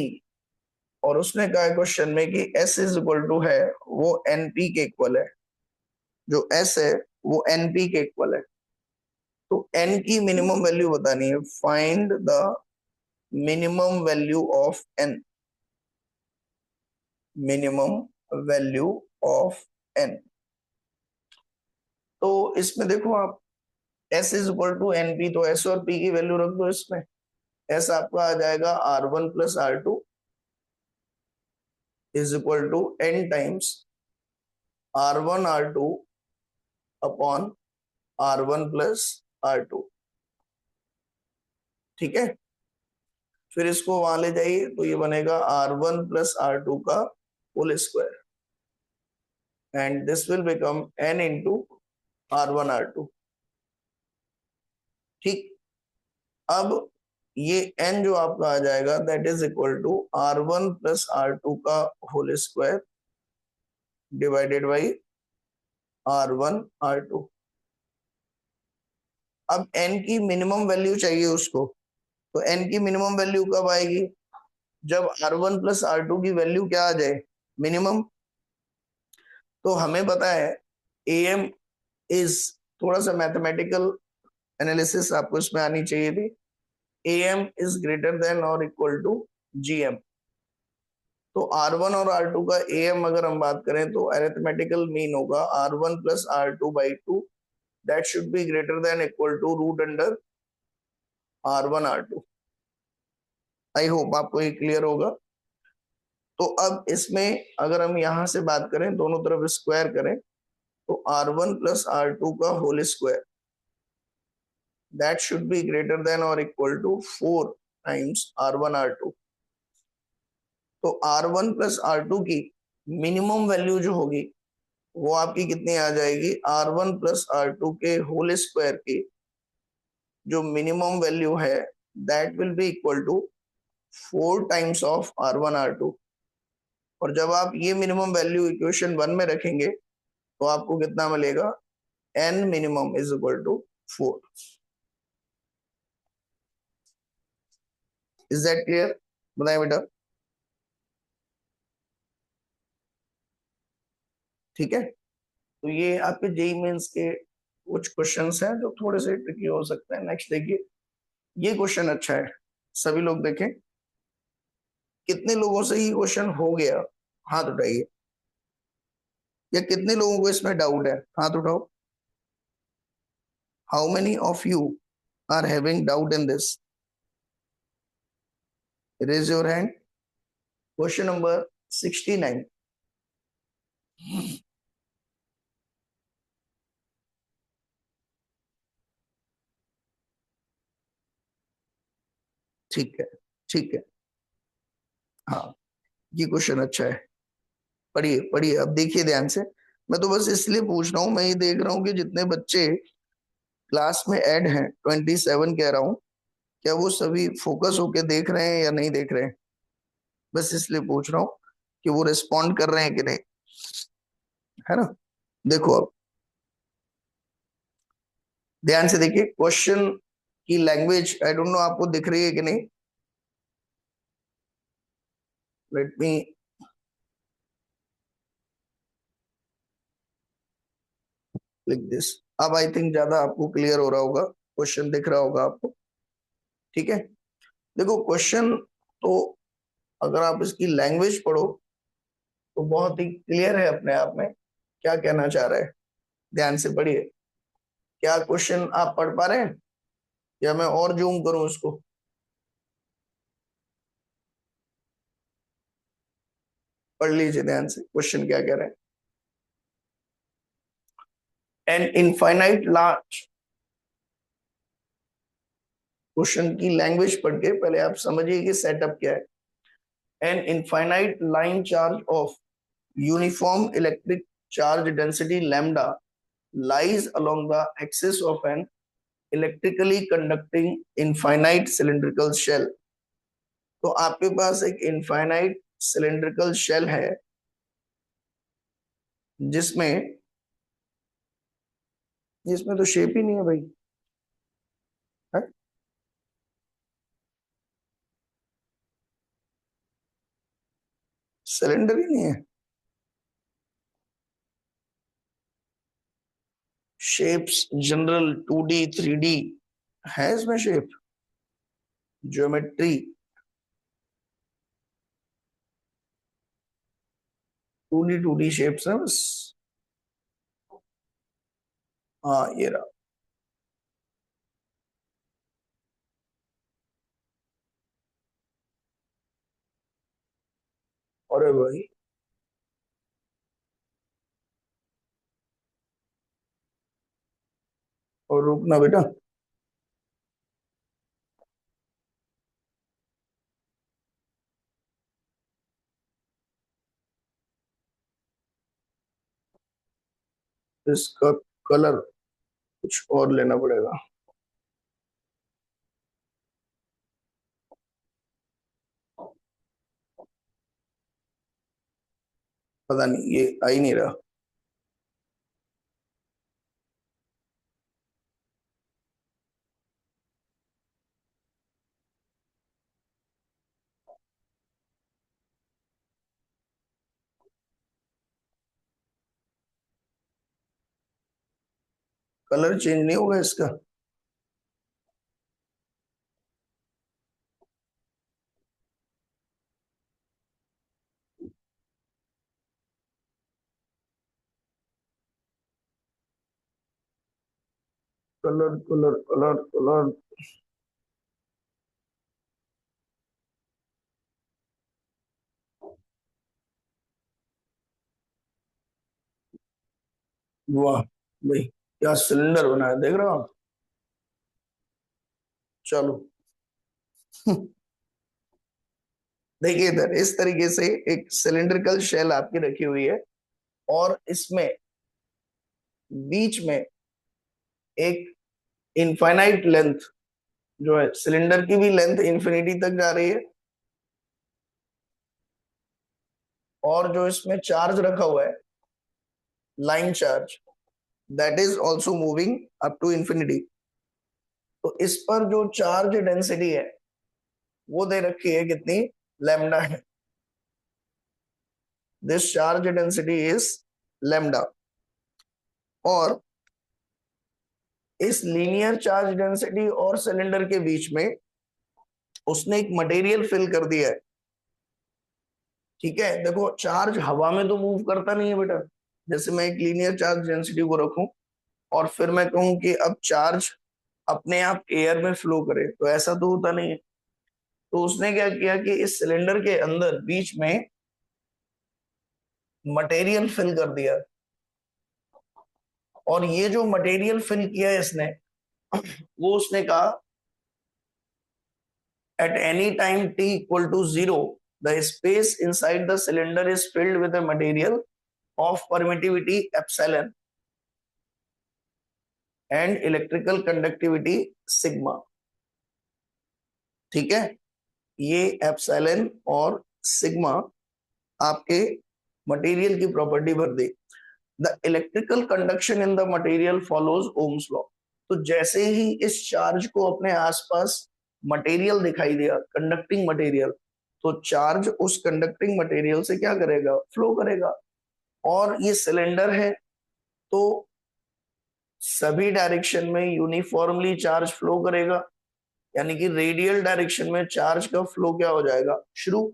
और उसने कहा है क्वेश्चन में कि S इज इक्वल टू है वो NP के इक्वल है, जो S है वो NP के इक्वल है। तो N की मिनिमम वैल्यू बतानी है, find the minimum value of N, minimum value of N। तो इसमें देखो आप, S is equal to NP, तो S और P की वैल्यू रख दो इसमें। S आपका आ जाएगा R1 plus R2 is equal to N times R1 R2 upon R1 plus R2। ठीक है, फिर इसको वहां ले जाइए तो ये बनेगा R1 प्लस R2 का whole square and this will become N into R1 R2। ठीक, अब ये N जो आपका आ जाएगा that is equal to R1 plus R2 का whole square divided by R1 R2। अब N की मिनिमम वैल्यू चाहिए उसको, तो N की मिनिमम वैल्यू कब आएगी? जब R1 प्लस R2 की वैल्यू क्या आ जाए, मिनिमम। तो हमें पता है AM इज, थोड़ा सा मैथमेटिकल एनालिसिस आपको इसमें आनी चाहिए थी। AM is greater than or equal to GM। तो R1 और R2 का AM अगर हम बात करें तो अरिथमेटिकल मीन होगा R1 plus R2 by 2, that should be greater than equal to root under R1 R2। I hope आपको ये क्लियर होगा। तो अब इसमें अगर हम यहां से बात करें, दोनों तरफ स्क्वायर करें, तो R1 प्लस R2 का whole square that should be greater than or equal to 4 times R1 R2। तो R1 प्लस R2 की मिनिमम वैल्यू जो होगी वो आपकी कितनी आ जाएगी, R1 प्लस R2 के होल स्क्वायर की जो मिनिमम वैल्यू है that will be equal to 4 times of R1 R2। और जब आप ये मिनिमम वैल्यू इक्वेशन 1 में रखेंगे तो आपको कितना मिलेगा, N minimum is equal to 4। Is that clear? बताएं बेटा। ठीक है, तो ये आपके जेई मेंस के कुछ क्वेश्चंस हैं जो थोड़े से ट्रिकी हो सकते हैं। नेक्स्ट देखिए, ये क्वेश्चन अच्छा है, सभी लोग देखें। कितने लोगों से ये क्वेश्चन हो गया, हाथ उठाइए। या कितने लोगों को इसमें डाउट है, हाथ उठाओ। How many of you are having doubt in this? Raise your hand. Question number 69। ठीक है, ठीक है, हाँ, ये क्वेश्चन अच्छा है। पढ़िए पढ़िए, अब देखिए ध्यान से। मैं तो बस इसलिए पूछ रहा हूँ, मैं ये देख रहा हूँ कि जितने बच्चे क्लास में ऐड हैं, 27 कह रहा हूँ, क्या वो सभी फोकस होके देख रहे हैं या नहीं देख रहे हैं, बस इसलिए पूछ रहा हूँ। कि वो रिस्पॉन्ड कर रहे हैं कि नहीं, है ना। देखो अब ध्यान से देखिए, क्वेश्चन की लैंग्वेज आई डोंट नो आपको दिख रही है कि नहीं, लेट मी क्लिक दिस। अब आई थिंक ज्यादा आपको क्लियर हो रहा होगा, क्वेश्चन दिख रहा होगा आपको, ठीक है। देखो क्वेश्चन तो अगर आप इसकी लैंग्वेज पढ़ो तो बहुत ही क्लियर है अपने आप में, क्या कहना चाह रहा है। ध्यान से पढ़िए, क्या क्वेश्चन आप पढ़ पा रहे हैं या मैं और जूम करूं इसको। पढ़ लीजिए ध्यान से, क्वेश्चन क्या कह रहे हैं। एन इनफाइनाइट लार्ज, क्वेश्चन की लैंग्वेज पढ़ के पहले आप समझिए कि सेटअप क्या है। An infinite line charge of uniform electric charge density lambda lies along the axis of an electrically conducting infinite cylindrical shell। तो आपके पास एक इनफाइनाइट सिलेंड्रिकल शेल है जिसमें जिसमें तो शेप ही नहीं है भाई, है? सिलेंडर ही नहीं है, शेप्स जनरल 2D 3D है इसमें शेप, ज्योमेट्री 2D शेप्स है बस। हाँ ये रहा, अरे भाई और रुकना बेटा, इसका कलर कुछ और लेना पड़ेगा। पता नहीं ये आ ही नहीं रहा। कलर चेंज नहीं होगा इसका। कलर कलर कलर कलर, वाह भाई क्या सिलेंडर बनाया देख रहे हो आप। चलो देखिए इधर इस तरीके से एक सिलेंड्रिकल शेल आपकी रखी हुई है और इसमें बीच में एक इनफाइनाइट लेंथ जो है, सिलेंडर की भी लेंथ इंफिनिटी तक जा रही है और जो इसमें चार्ज रखा हुआ है line charge, that is also moving up to infinity. तो इस पर जो चार्ज डेंसिटी है वो दे रखी है कितनी, लैम्डा है। This charge density is lambda. और इस लीनियर चार्ज डेंसिटी और सिलेंडर के बीच में उसने एक मटेरियल फिल कर दिया है, ठीक है। देखो चार्ज हवा में तो मूव करता नहीं है बेटा, जैसे मैं एक लीनियर चार्ज डेंसिटी को रखूं और फिर मैं कहूं कि अब चार्ज अपने आप एयर में फ्लो करे, तो ऐसा तो होता नहीं है। तो उसने क्या किया कि इस सिलेंडर के अंदर बीच में मटेरियल फिल कर दिया और ये जो मटेरियल फिल किया है इसने, वो उसने कहा at any time t equal to 0 the space inside the cylinder is filled with a material of permittivity epsilon and electrical conductivity sigma। ठीक है, ये एप्सिलॉन और सिग्मा आपके मटेरियल की प्रॉपर्टी भर दी। The electrical conduction in the material follows Ohm's law. तो जैसे ही इस चार्ज को अपने आसपास मटेरियल दिखाई दिया, कंडक्टिंग मटेरियल, तो चार्ज उस कंडक्टिंग मटेरियल से क्या करेगा, फ्लो करेगा। और ये सिलेंडर है तो सभी डायरेक्शन में यूनिफॉर्मली चार्ज फ्लो करेगा, यानी कि रेडियल डायरेक्शन में चार्ज का फ्लो क्या हो जाएगा, शुरू।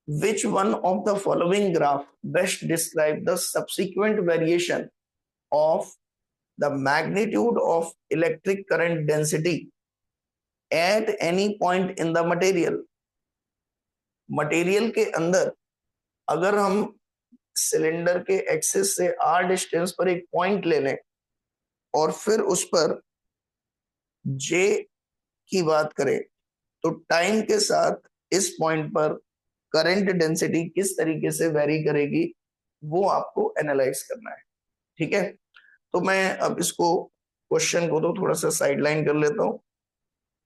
Which one of the following graph best describe the subsequent variation of the magnitude of electric current density at any point in the material? Material के अंदर अगर हम सिलेंडर के एक्सिस से r डिस्टेंस पर एक पॉइंट ले लें और फिर उस पर j की बात करें, तो टाइम के साथ इस पॉइंट पर करंट डेंसिटी किस तरीके से वेरी करेगी वो आपको एनालाइज करना है। ठीक है, तो मैं अब इसको क्वेश्चन को तो थोड़ा सा साइडलाइन कर लेता हूं।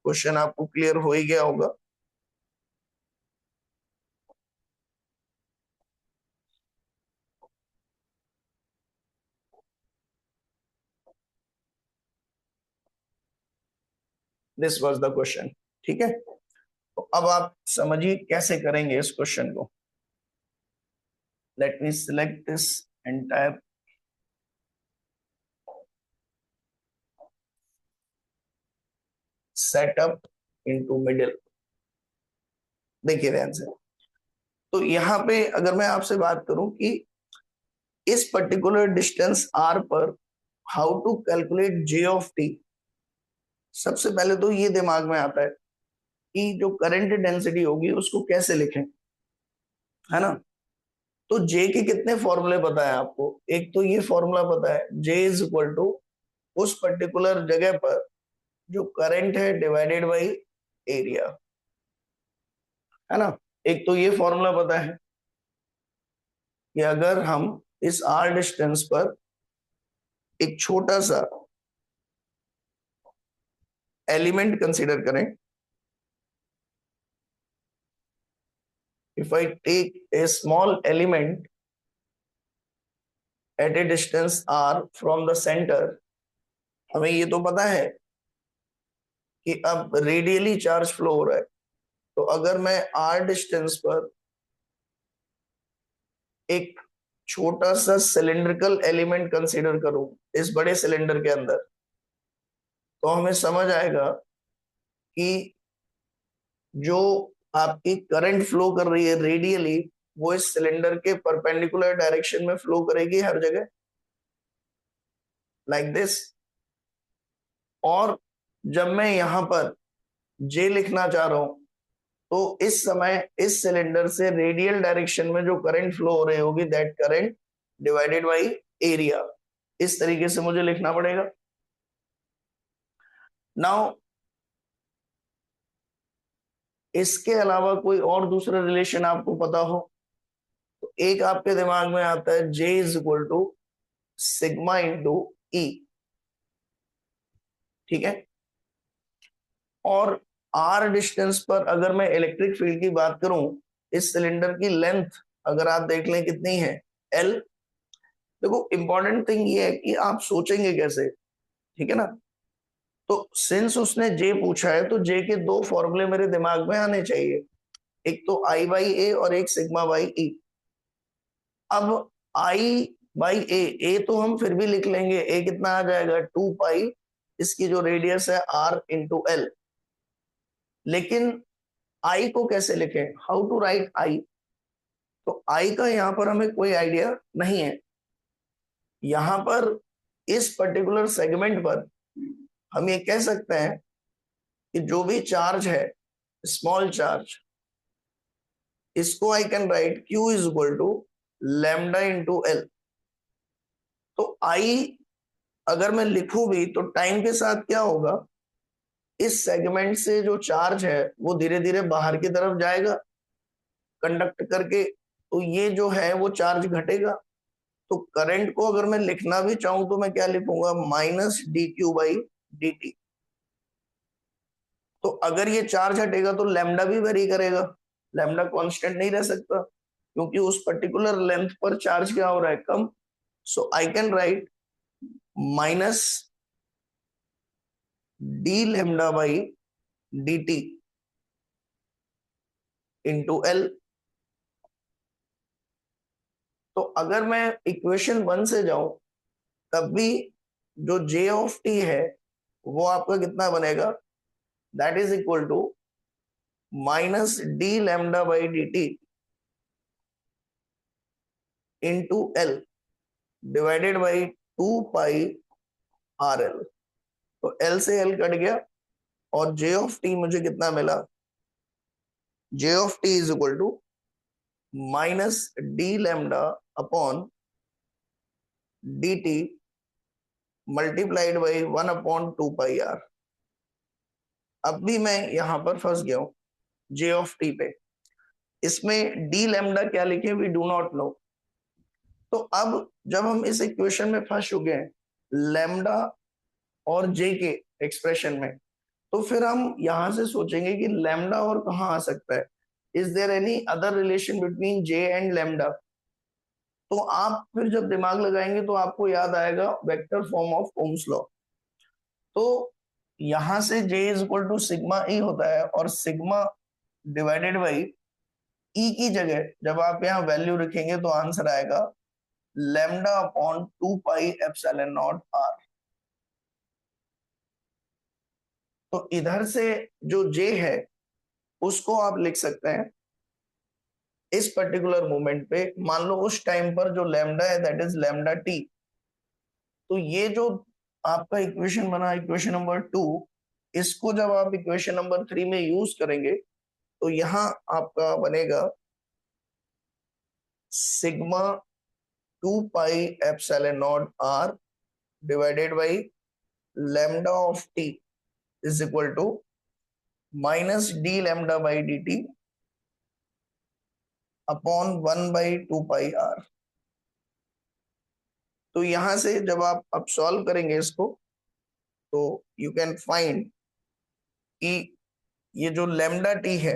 क्वेश्चन आपको क्लियर हो ही गया होगा। This was the question. ठीक है, तो अब आप समझिए कैसे करेंगे इस क्वेश्चन को। Let me select this entire setup into middle. देखिए ध्यान से, तो यहां पे अगर मैं आपसे बात करूं कि इस पर्टिकुलर डिस्टेंस r पर how to calculate j of t, सबसे पहले तो ये दिमाग में आता है कि जो करंट डेंसिटी होगी उसको कैसे लिखें, है ना। तो J के कितने फॉर्मूले पता है आपको। एक तो ये फॉर्मूला पता है, J इज इक्वल टू उस पर्टिकुलर जगह पर जो करंट है डिवाइडेड बाई एरिया, है ना। एक तो ये फॉर्मूला पता है कि अगर हम इस r डिस्टेंस पर एक छोटा सा एलिमेंट कंसीडर करें, if I take a small element at a distance r from the center, हमें ये तो पता है कि अब रेडियली चार्ज फ्लो हो रहा है। तो अगर मैं r डिस्टेंस पर एक छोटा सा सिलिंड्रिकल एलिमेंट कंसीडर करूं इस बड़े सिलेंडर के अंदर, तो हमें समझ आएगा कि जो आपकी करंट फ्लो कर रही है रेडियली, वो इस सिलेंडर के परपेंडिकुलर डायरेक्शन में फ्लो करेगी हर जगह, लाइक दिस। और जब मैं यहां पर J लिखना चाह रहा हूं, तो इस समय इस सिलेंडर से रेडियल डायरेक्शन में जो करंट फ्लो हो रही होगी, that current divided by area, इस तरीके से मुझे लिखना पड़ेगा। नाउ इसके अलावा कोई और दूसरा रिलेशन आपको पता हो तो एक आपके दिमाग में आता है, J is equal to sigma into E. ठीक है, और r डिस्टेंस पर अगर मैं इलेक्ट्रिक फील्ड की बात करूं, इस सिलेंडर की लेंथ अगर आप देख लें कितनी है, L। देखो इंपॉर्टेंट थिंग ये है कि आप सोचेंगे कैसे, ठीक है ना। तो सिंस उसने J पूछा है तो J के दो फॉर्मूले मेरे दिमाग में आने चाहिए, एक तो I बाई ए और एक सिग्मा बाई ई। अब I बाई ए तो हम फिर भी लिख लेंगे, ए कितना आ जाएगा 2 पाई, इसकी जो रेडियस है r इंटू एल। लेकिन I को कैसे लिखें, हाउ टू राइट I। तो I का यहाँ पर हमें कोई आइडिया नहीं है। यहाँ पर इस पर्टिकुलर सेगमेंट पर हम ये कह सकते हैं कि जो भी चार्ज है, स्मॉल चार्ज, इसको I can write Q is equal to lambda into L. तो I अगर मैं लिखूं भी तो टाइम के साथ क्या होगा, इस सेगमेंट से जो चार्ज है वो धीरे धीरे बाहर की तरफ जाएगा कंडक्ट करके, तो ये जो है वो चार्ज घटेगा। तो करंट को अगर मैं लिखना भी चाहूं तो मैं क्या लिखूंगा, minus D q by d T. तो अगर ये चार्ज हटेगा तो लैम्डा भी वेरी करेगा, लैम्डा कांस्टेंट नहीं रह सकता क्योंकि उस पर्टिकुलर लेंथ पर चार्ज क्या हो रहा है, कम. So I can write minus d lambda by d t into L. तो अगर मैं इक्वेशन 1 से जाऊं तब भी जो जे ऑफ टी है वो आपका कितना बनेगा, that is equal to minus d lambda by d t into L divided by 2 pi R L. तो एल से एल कट गया और जे ऑफ टी मुझे कितना मिला, J of T is equal to minus d lambda upon d t multiplied by 1/2 pi R. अब भी मैं यहां पर फंस गया हूं जे ऑफ टी पे. इसमें डी लैम्डा क्या लिखे, वी डू नॉट नो. तो अब जब हम इस इक्वेशन में फंस चुके हैं लैम्डा और जे के एक्सप्रेशन में, तो फिर हम यहां से सोचेंगे कि लैम्डा और कहाँ आ सकता है, is there any other relation between J and lambda. तो आप फिर जब दिमाग लगाएंगे तो आपको याद आएगा vector form of Ohm's law. तो यहां से J is equal to sigma E होता है और सिग्मा डिवाइडेड बाई ई की जगह जब आप यहाँ वैल्यू रखेंगे तो आंसर आएगा lambda upon 2 pi epsilon naught R. तो इधर से जो J है उसको आप लिख सकते हैं इस पर्टिकुलर मोमेंट पे. मान लो उस टाइम पर जो लैम्डा है दैट इज लैम्डा टी. तो ये जो आपका इक्वेशन बना इक्वेशन नंबर 2, इसको जब आप इक्वेशन नंबर 3 में यूज करेंगे तो यहां आपका बनेगा sigma 2 pi epsilon naught R divided by lambda of T is equal to minus d lambda by d t upon 1/2 pi R. तो यहां से जब आप अब सॉल्व करेंगे इसको तो यू कैन फाइंड कि ये जो लैम्डा टी है,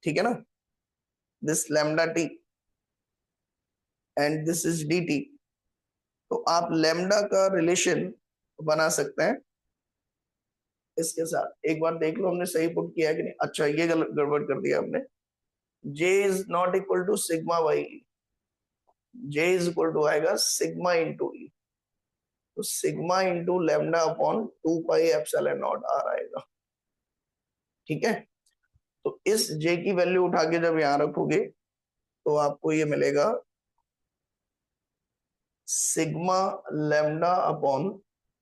ठीक है ना, this lambda T and this is D T. तो आप लैम्डा का रिलेशन बना सकते हैं इसके साथ. एक बार देख लो हमने सही पुट किया है कि नहीं. अच्छा ये गड़बड़ कर दिया हमने. J is not equal to sigma by E. J is equal to आएगा सिग्मा इंटू ई. तो sigma into lambda upon 2 pi epsilon naught R आएगा. ठीक है. तो इस J की वैल्यू उठा के जब यहां रखोगे तो आपको ये मिलेगा sigma lambda upon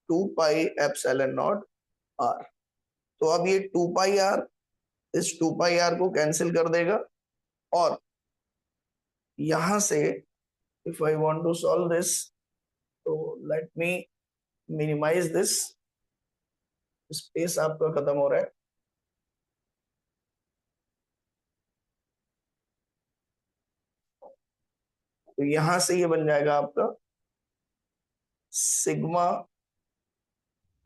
2 pi epsilon naught R. तो अब ये 2 पाई आर इस 2 पाई आर को कैंसिल कर देगा और यहां से if I want to solve this तो let me minimise this. Space आपका खत्म हो रहा है. तो यहां से ये बन जाएगा आपका sigma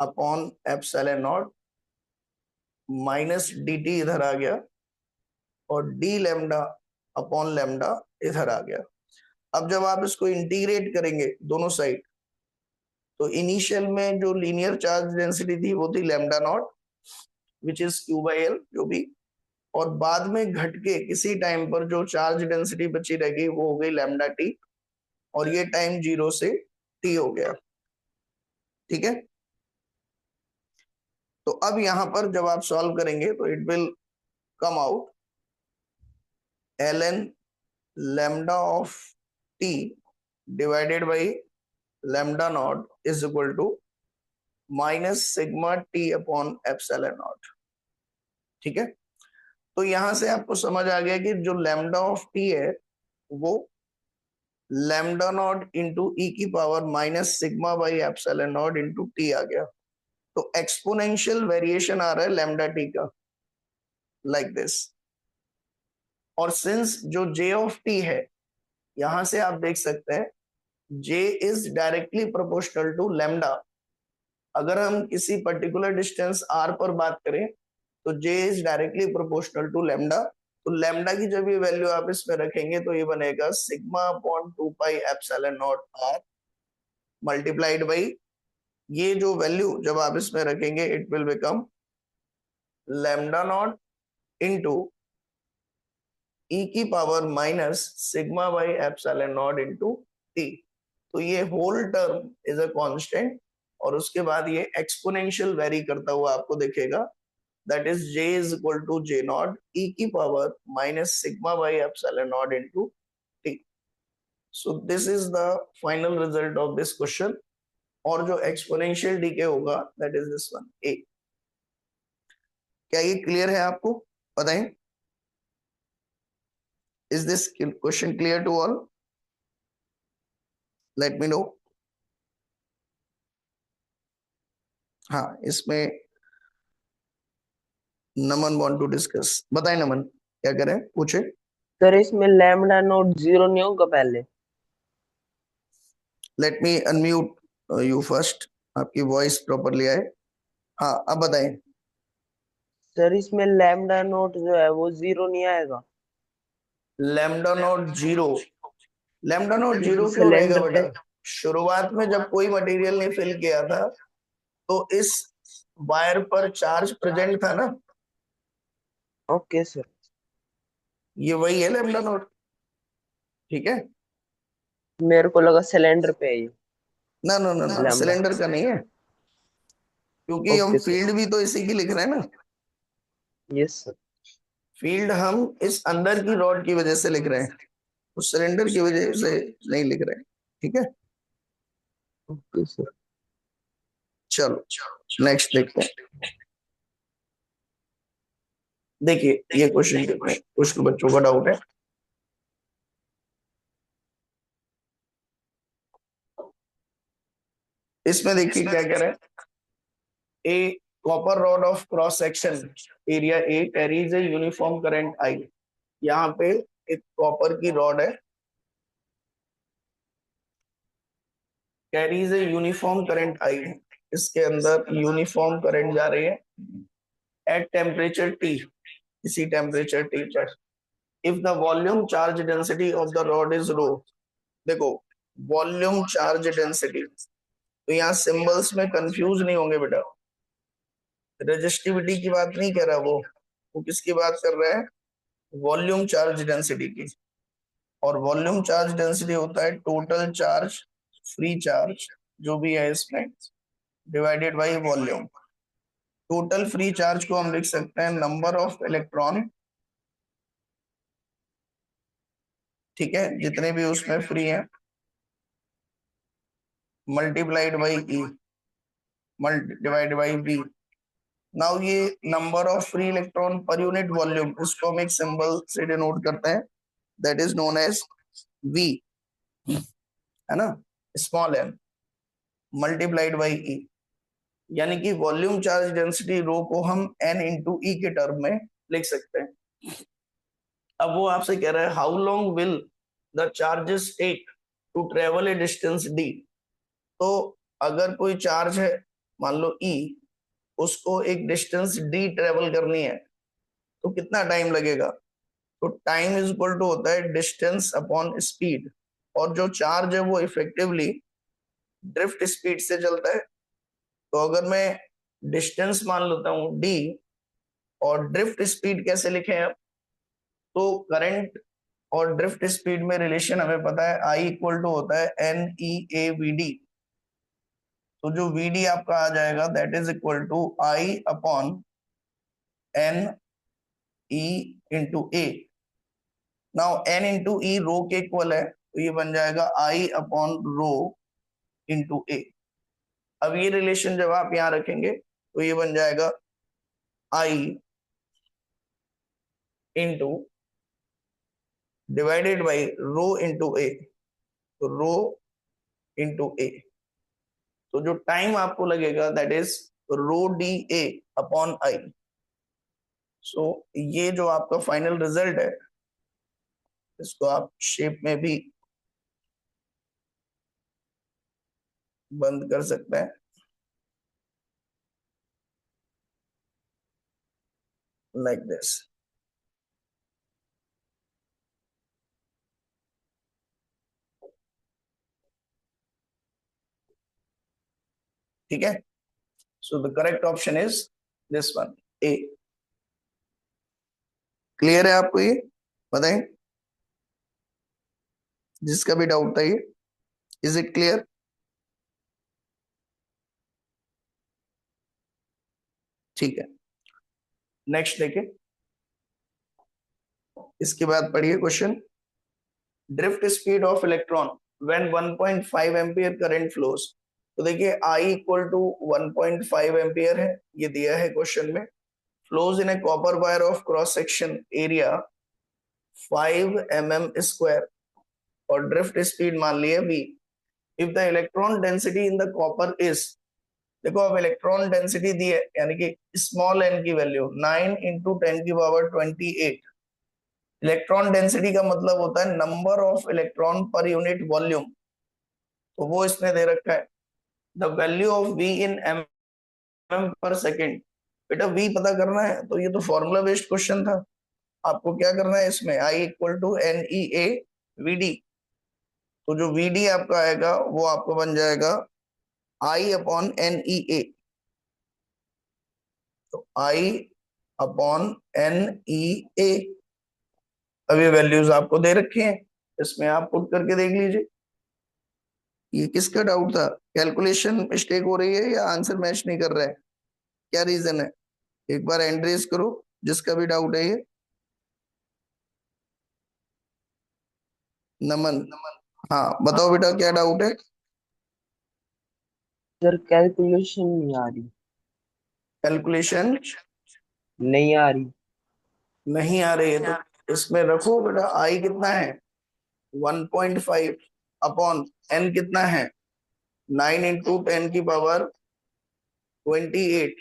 upon epsilon not minus D T इधर आ गया और डी लैम्डा अपॉन लैम्डा इधर आ गया. अब जब आप इसको इंटीग्रेट करेंगे दोनों साइड तो इनिशियल में जो लीनियर चार्ज डेंसिटी थी वो थी lambda not which is Q by L जो भी, और बाद में घट के किसी टाइम पर जो चार्ज डेंसिटी बची रह गई वो हो गई लैम्डा टी और ये टाइम 0 से टी हो गया. ठीक है. तो अब यहां पर जब आप सॉल्व करेंगे तो it will come out ln lambda of t divided by lambda naught is equal to minus sigma t upon epsilon naught. ठीक है. तो यहां से आपको समझ आ गया कि जो lambda of t है वो lambda naught into e की power minus sigma by epsilon not into t आ गया. तो एक्सपोनेंशियल वेरिएशन आ रहा है lambda t का लाइक दिस. और सिंस जो J ऑफ T है यहां से आप देख सकते हैं J is directly proportional to lambda. अगर हम किसी पर्टिकुलर डिस्टेंस r पर बात करें तो J is directly proportional to lambda. तो लैम्डा की जब ये वैल्यू आप इसमें रखेंगे तो ये बनेगा sigma upon 2 pi epsilon naught R multiplied by ये जो वैल्यू जब आप इसमें रखेंगे it will become lambda naught into e की power minus sigma by epsilon naught into t. तो ये whole term is a constant और उसके बाद ये एक्सपोनेंशियल वेरी करता हुआ आपको दिखेगा, that is j is equal to j naught e की power minus sigma by epsilon naught into t. So this is the final result of this question. और जो एक्सपोनेंशियल डीके होगा that is this one A. क्या ये clear है आपको? बताएं, is this question clear to all? Let me know. हाँ, इसमें नमन वांट टू डिस्कस। बताएं नमन, क्या करें, पूछे। सर इसमें लैम्डा नोट जीरो नहीं होगा पहले? Let me unmute you first, आपकी वॉइस प्रॉपरली आए। हाँ, अब बताएं। सर इसमें लैम्डा नोट जो है वो जीरो नहीं आएगा? Lambda naught zero? Lambda naught zero क्यों रहेगा सिलेंडर बेटा? पे। शुरुआत में जब कोई मटेरियल नहीं फिल किया था तो इस वायर पर चार्ज प्रेजेंट था ना, ओके सर। ये वही है लैम्डा नॉट। ठीक है। मेरे को लगा सिलेंडर पे है ये ना ना ना ना, लैम्डा। सिलेंडर का नहीं है, क्योंकि हम ओके सर। फील्ड भी तो इसी की लिख रहे हैं ना। Yes sir. फील्ड हम इस अंदर की रॉड की वजह से लिख रहे हैं, उस सिलेंडर की वजह से नहीं लिख रहे हैं। ठीक है, ओके सर। चलो नेक्स्ट देखते हैं। देखिए ये क्वेश्चन में कुछ बच्चों का डाउट है। इसमें देखिए क्या कह रहे हैं। A copper rod of cross section area A carries a uniform current I. यहाँ पे एक कॉपर की रॉड है, carries a uniform current I, इसके अंदर यूनिफॉर्म करंट जा रही है एट टेम्परेचर टी, इसी टेम्परेचर टी पर। If the volume charge density of the rod is rho. देखो, वॉल्यूम चार्ज डेंसिटी, तो यहाँ सिंबल्स में कंफ्यूज नहीं होंगे बेटा। रेजिस्टिविटी की बात नहीं कर रहा वो किसकी बात कर रहा है? वॉल्यूम चार्ज डेंसिटी की। और वॉल्यूम चार्ज डेंसिटी होता है टोटल चार्ज फ्री चार्ज जो भी है इसमें divided by volume. Total free charge को हम लिख सकते हैं नंबर ऑफ इलेक्ट्रॉन, ठीक है, जितने भी उसमें फ्री हैं, multiplied by e divide by V. Now ये number of free electron per unit volume, इसको हम एक सिंबल से डिनोट करते हैं, that is known as V, है ना, small M multiplied by e. यानी कि वॉल्यूम चार्ज डेंसिटी रो को हम एन इंटू ई के टर्म में लिख सकते हैं। अब वो आपसे कह रहा है how long will the charges take to travel a distance D. तो अगर कोई चार्ज है, मान लो ई, उसको एक डिस्टेंस डी ट्रेवल करनी है तो कितना टाइम लगेगा? तो टाइम इज इक्वल टू होता है डिस्टेंस अपॉन स्पीड। और जो चार्ज है वो इफेक्टिवली ड्रिफ्ट स्पीड से चलता है। तो अगर मैं डिस्टेंस मान लेता हूं डी और ड्रिफ्ट स्पीड कैसे लिखें अब, तो करंट और ड्रिफ्ट स्पीड में रिलेशन हमें पता है, आई इक्वल टू होता है n e A V d. तो जो वी डी आपका आ जाएगा that is equal to I upon n e into A. Now n into e rho के इक्वल है, तो ये बन जाएगा आई अपॉन रो इंटू ए। अब ये रिलेशन जब आप यहां रखेंगे तो ये बन जाएगा I into divided by rho into A, तो रो इंटू ए। तो जो टाइम आपको लगेगा that is rho d A upon I. So ये जो आपका फाइनल रिजल्ट है, इसको आप शेप में भी बंद कर सकते हैं, लाइक दिस। ठीक है, so the correct option is this one, A. Clear है आपको ये? बताएं जिसका भी डाउट था ये, इज इट क्लियर? ठीक है, नेक्स्ट देखिए, इसके बाद पढ़िए question. Drift speed of electron when 1.5 ampere current flows. तो देखिए I इक्वल टू 1.5 एम्पियर है, ये दिया है क्वेश्चन में। Flows in a copper wire of cross section area 5 mm² और ड्रिफ्ट स्पीड मान लिए v। If the electron density in the copper is, देखो अब इलेक्ट्रॉन डेंसिटी दी है, यानी कि स्मॉल n की वैल्यू 9 इंटू 10⁻28। इलेक्ट्रॉन डेंसिटी का मतलब होता है number of electron per unit volume, तो वो इसने दे रखा है। The value of v in m per second. बेटा v पता करना है तो ये तो फॉर्मूला बेस्ड क्वेश्चन था, आपको क्या करना है इसमें, I equal to NEA VD। तो जो VD आपका आएगा वो आपको बन जाएगा I अपॉन NEA। तो I अपॉन NEA। अब ये वैल्यूज आपको दे रखे हैं, इसमें आप पुट करके देख लीजिए। ये किसका डाउट था? कैलकुलेशन मिस्टेक हो रही है या आंसर मैच नहीं कर रहा है, क्या रीजन है? एक बार हैंड रेज करो जिसका भी डाउट है ये। नमन, हाँ बताओ बेटा क्या डाउट है? सर कैलकुलेशन नहीं आ रही। कैलकुलेशन नहीं आ रही। नहीं आ रही है तो इसमें रखो बेटा, आई कितना है 1.5 अपॉन एन कितना है 9 इंटू 10⁻28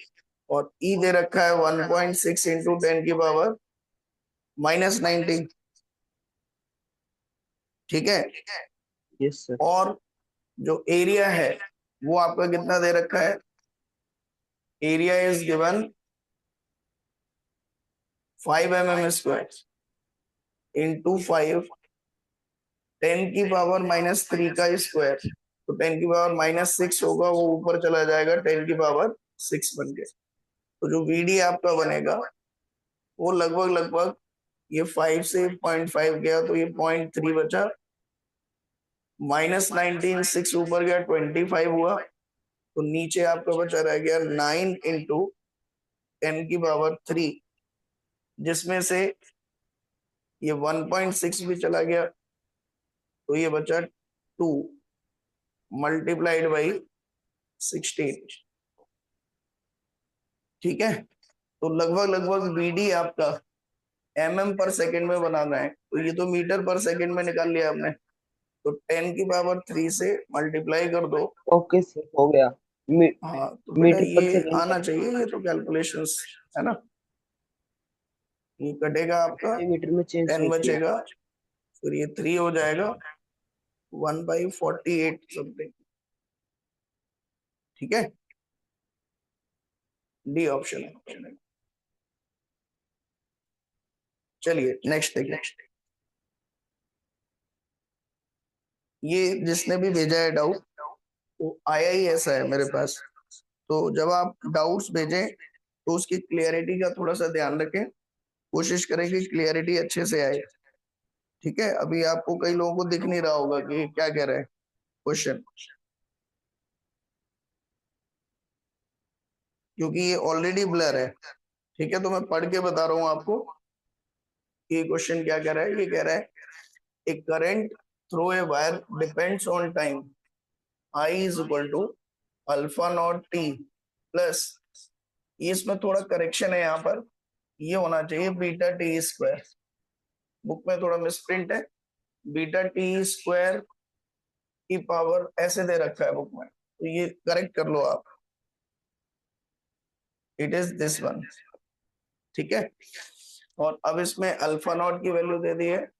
और ई दे रखा है 1.6 इंटू 10⁻−19। ठीक है, यस सर। और जो एरिया है वो आपका कितना दे रखा है, area is given 5 mm² into 5 10⁻³ का स्क्वायर, तो 10⁻⁻6 होगा, वो ऊपर चला जाएगा 10⁻6 बन के। तो जो VD आपका बनेगा वो लगभग लगभग ये 5 से 0.5 गया तो ये 0.3 बचा, -19 6 ऊपर गया 25 हुआ, तो नीचे आपका बचा रह गया 9 इंटू 10⁻3, जिसमें से ये 1.6 भी चला गया तो ये बचा 2 मल्टीप्लाइड बाई 16। ठीक है, तो लगभग लगभग VD आपका mm/सेकंड में बनाना है, तो ये तो मीटर पर सेकंड में निकाल लिया आपने, तो 10⁻3 से मल्टीप्लाई कर दो। ओके सर हो गया। हाँ तो बेटा मीटर पर ये सेकंड आना चाहिए, ये तो कैलकुलेशंस है ना। ये कटेगा आपका, सेंटीमीटर में चेंज 10 नहीं किया। बचेगा, फिर ये 3 हो जाएगा 1/48 समथिंग। ठीक है, डी ऑप्शन है। चलिए नेक्स्ट देखिए, ये जिसने भी भेजा है डाउट वो आया ही ऐसा है मेरे पास। तो जब आप डाउट्स भेजें तो उसकी क्लियरिटी का थोड़ा सा ध्यान रखें, कोशिश करें कि क्लियरिटी अच्छे से आए। ठीक है, अभी आपको कई लोगों को दिख नहीं रहा होगा कि क्या कह रहे हैं क्वेश्चन, क्योंकि ये ऑलरेडी ब्लर है। ठीक है, तो मैं पढ़ के बता रहा हूँ आपको ये क्वेश्चन क्या कह रहा है। ये कह रहा है a current through a wire depends on time I is equal to alpha naught t plus, ये इसमें थोड़ा करेक्शन है यहाँ पर, ये होना चाहिए बीटा टी स्क्वायर, बुक में थोड़ा मिसप्रिंट है, बीटा टी स्क्वायर की पावर ऐसे दे रखा है बुक में, तो ये करेक्ट कर लो आप, इट इज दिस वन। ठीक है, और अब इसमें अल्फा नॉट की वैल्यू दे दी है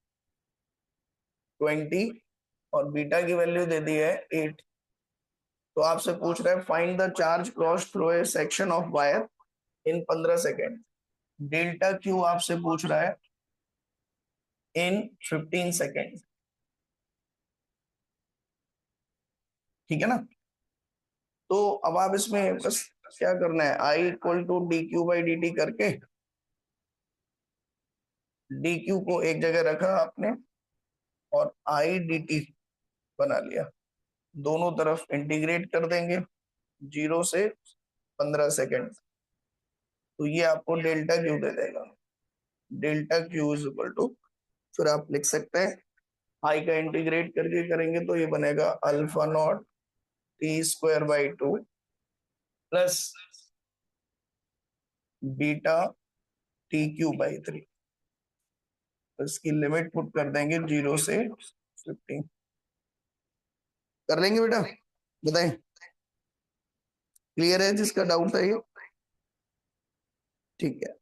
20 और बीटा की वैल्यू दे दी है 8। तो आपसे पूछ रहा है find the charge cross through A section of wire in 15 second. Delta Q आपसे पूछ रहा है इन 15 सेकेंड। ठीक है ना, तो अब आप इसमें बस क्या करना है, I equal to d q by d t करके डी क्यू को एक जगह रखा आपने और आई डी टी बना लिया, दोनों तरफ इंटीग्रेट कर देंगे 0 से 15 सेकेंड, तो ये आपको डेल्टा क्यू दे देगा। Delta q is equal to, फिर आप लिख सकते हैं आई का इंटीग्रेट करके करेंगे तो ये बनेगा alpha naught T square by 2 plus beta T Q by 3। तो इसकी लिमिट पुट कर देंगे 0 से 15। कर लेंगे बेटा, बताएं, क्लियर है जिसका डाउट है ये? ठीक है,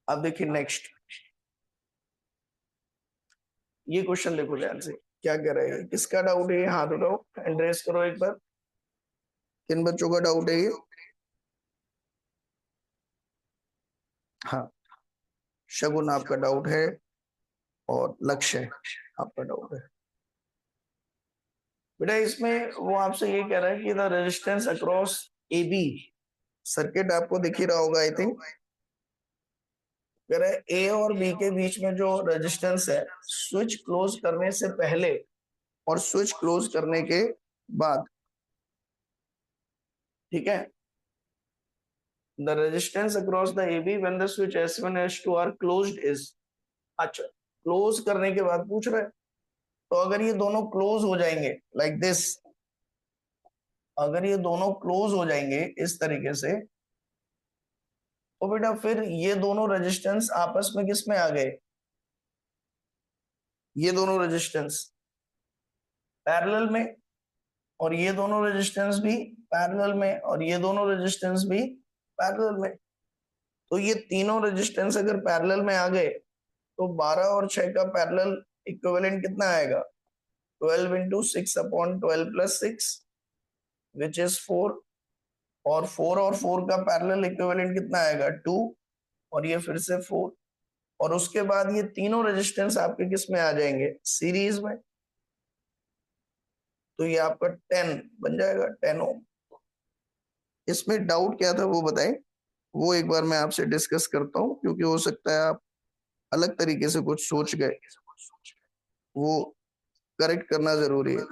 अब देखिए नेक्स्ट ये क्वेश्चन देखो ध्यान से, क्या कह रहे हैं, किसका डाउट है ये, हाथ उठाओ, हैंड रेज करो एक बार, किन बच्चों का डाउट है ये? हाँ, शगुन आपका डाउट है और लक्ष्य आपका डाउट है। बेटा इसमें वो आपसे ये कह रहा है कि the resistance across A B circuit आपको दिख ही रहा होगा आई थिंक, कह रहा है ए और बी के बीच में जो रेजिस्टेंस है स्विच क्लोज करने से पहले और स्विच क्लोज करने के बाद, ठीक है, the resistance across the A B when the switch S1 S2 are closed is, अच्छा क्लोज करने के बाद पूछ रहा है, तो अगर ये दोनों क्लोज हो जाएंगे लाइक दिस, अगर ये दोनों क्लोज हो जाएंगे इस तरीके से, तो बेटा फिर ये दोनों रेजिस्टेंस आपस में किस में आ गए, ये दोनों रेजिस्टेंस पैरेलल में, और ये दोनों रेजिस्टेंस भी पैरेलल में, और ये दोनों रेजिस्टेंस भी पैरेलल में। तो ये तीनों रेजिस्टेंस अगर पैरेलल में आ गए तो 12 और 6 का पैरेलल इक्विवेलेंट कितना आएगा, 12 इंटू 6/12 प्लस 6 विच इज 4, और 4 और 4 का पैरेलल इक्विवेलेंट कितना आएगा 2, और ये फिर से 4, और उसके बाद ये तीनों रेजिस्टेंस आपके किस में आ जाएंगे, सीरीज में, तो ये आपका 10 बन जाएगा, 10 ओम। इसमें डाउट क्या था वो बताएं, वो एक बार मैं आपसे डिस्कस करता हूँ, क्योंकि हो सकता है आप अलग तरीके से कुछ सोच गए, वो करेक्ट करना जरूरी है।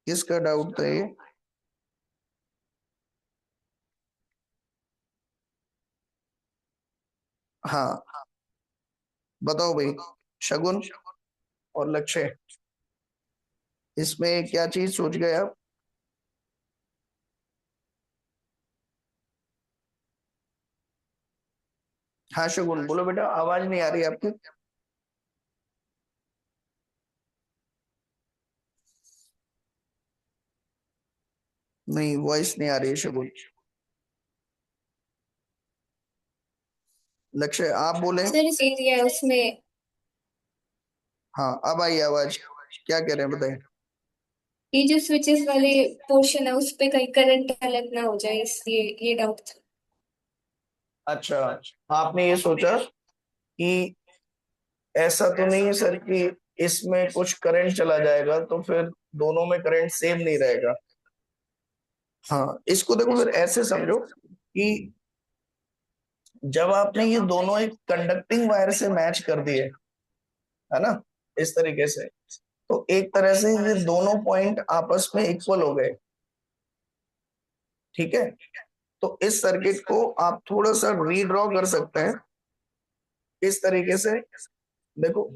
किसका डाउट था ये? हाँ बताओ भाई, शगुन और लक्ष्य, इसमें क्या चीज सोच गए आप? हाँ शगुन बोलो बेटा, आवाज नहीं आ रही आपकी। नहीं वॉइस नहीं आ रही है शगुन। लक्ष्य आप बोले। सर इस एरिया उसमें हाँ अब आई आवाज, क्या कह रहे हैं बताएं। ये जो स्विचेस वाले पोर्शन है उस पे कहीं करंट अलग ना हो जाए, इसलिए ये डाउट था। अच्छा, आपने ये सोचा कि ऐसा तो नहीं है सर कि इसमें कुछ करंट चला जाएगा तो फिर दोनों में करंट सेम नहीं रहेगा। हाँ इसको देखो फिर ऐसे समझो कि जब आपने ये दोनों एक कंडक्टिंग वायर से मैच कर दिए, है ना, इस तरीके से, तो एक तरह से ये दोनों पॉइंट आपस में इक्वल हो गए, ठीक है। तो इस सर्किट को आप थोड़ा सा रीड्रॉ कर सकते हैं इस तरीके से, देखो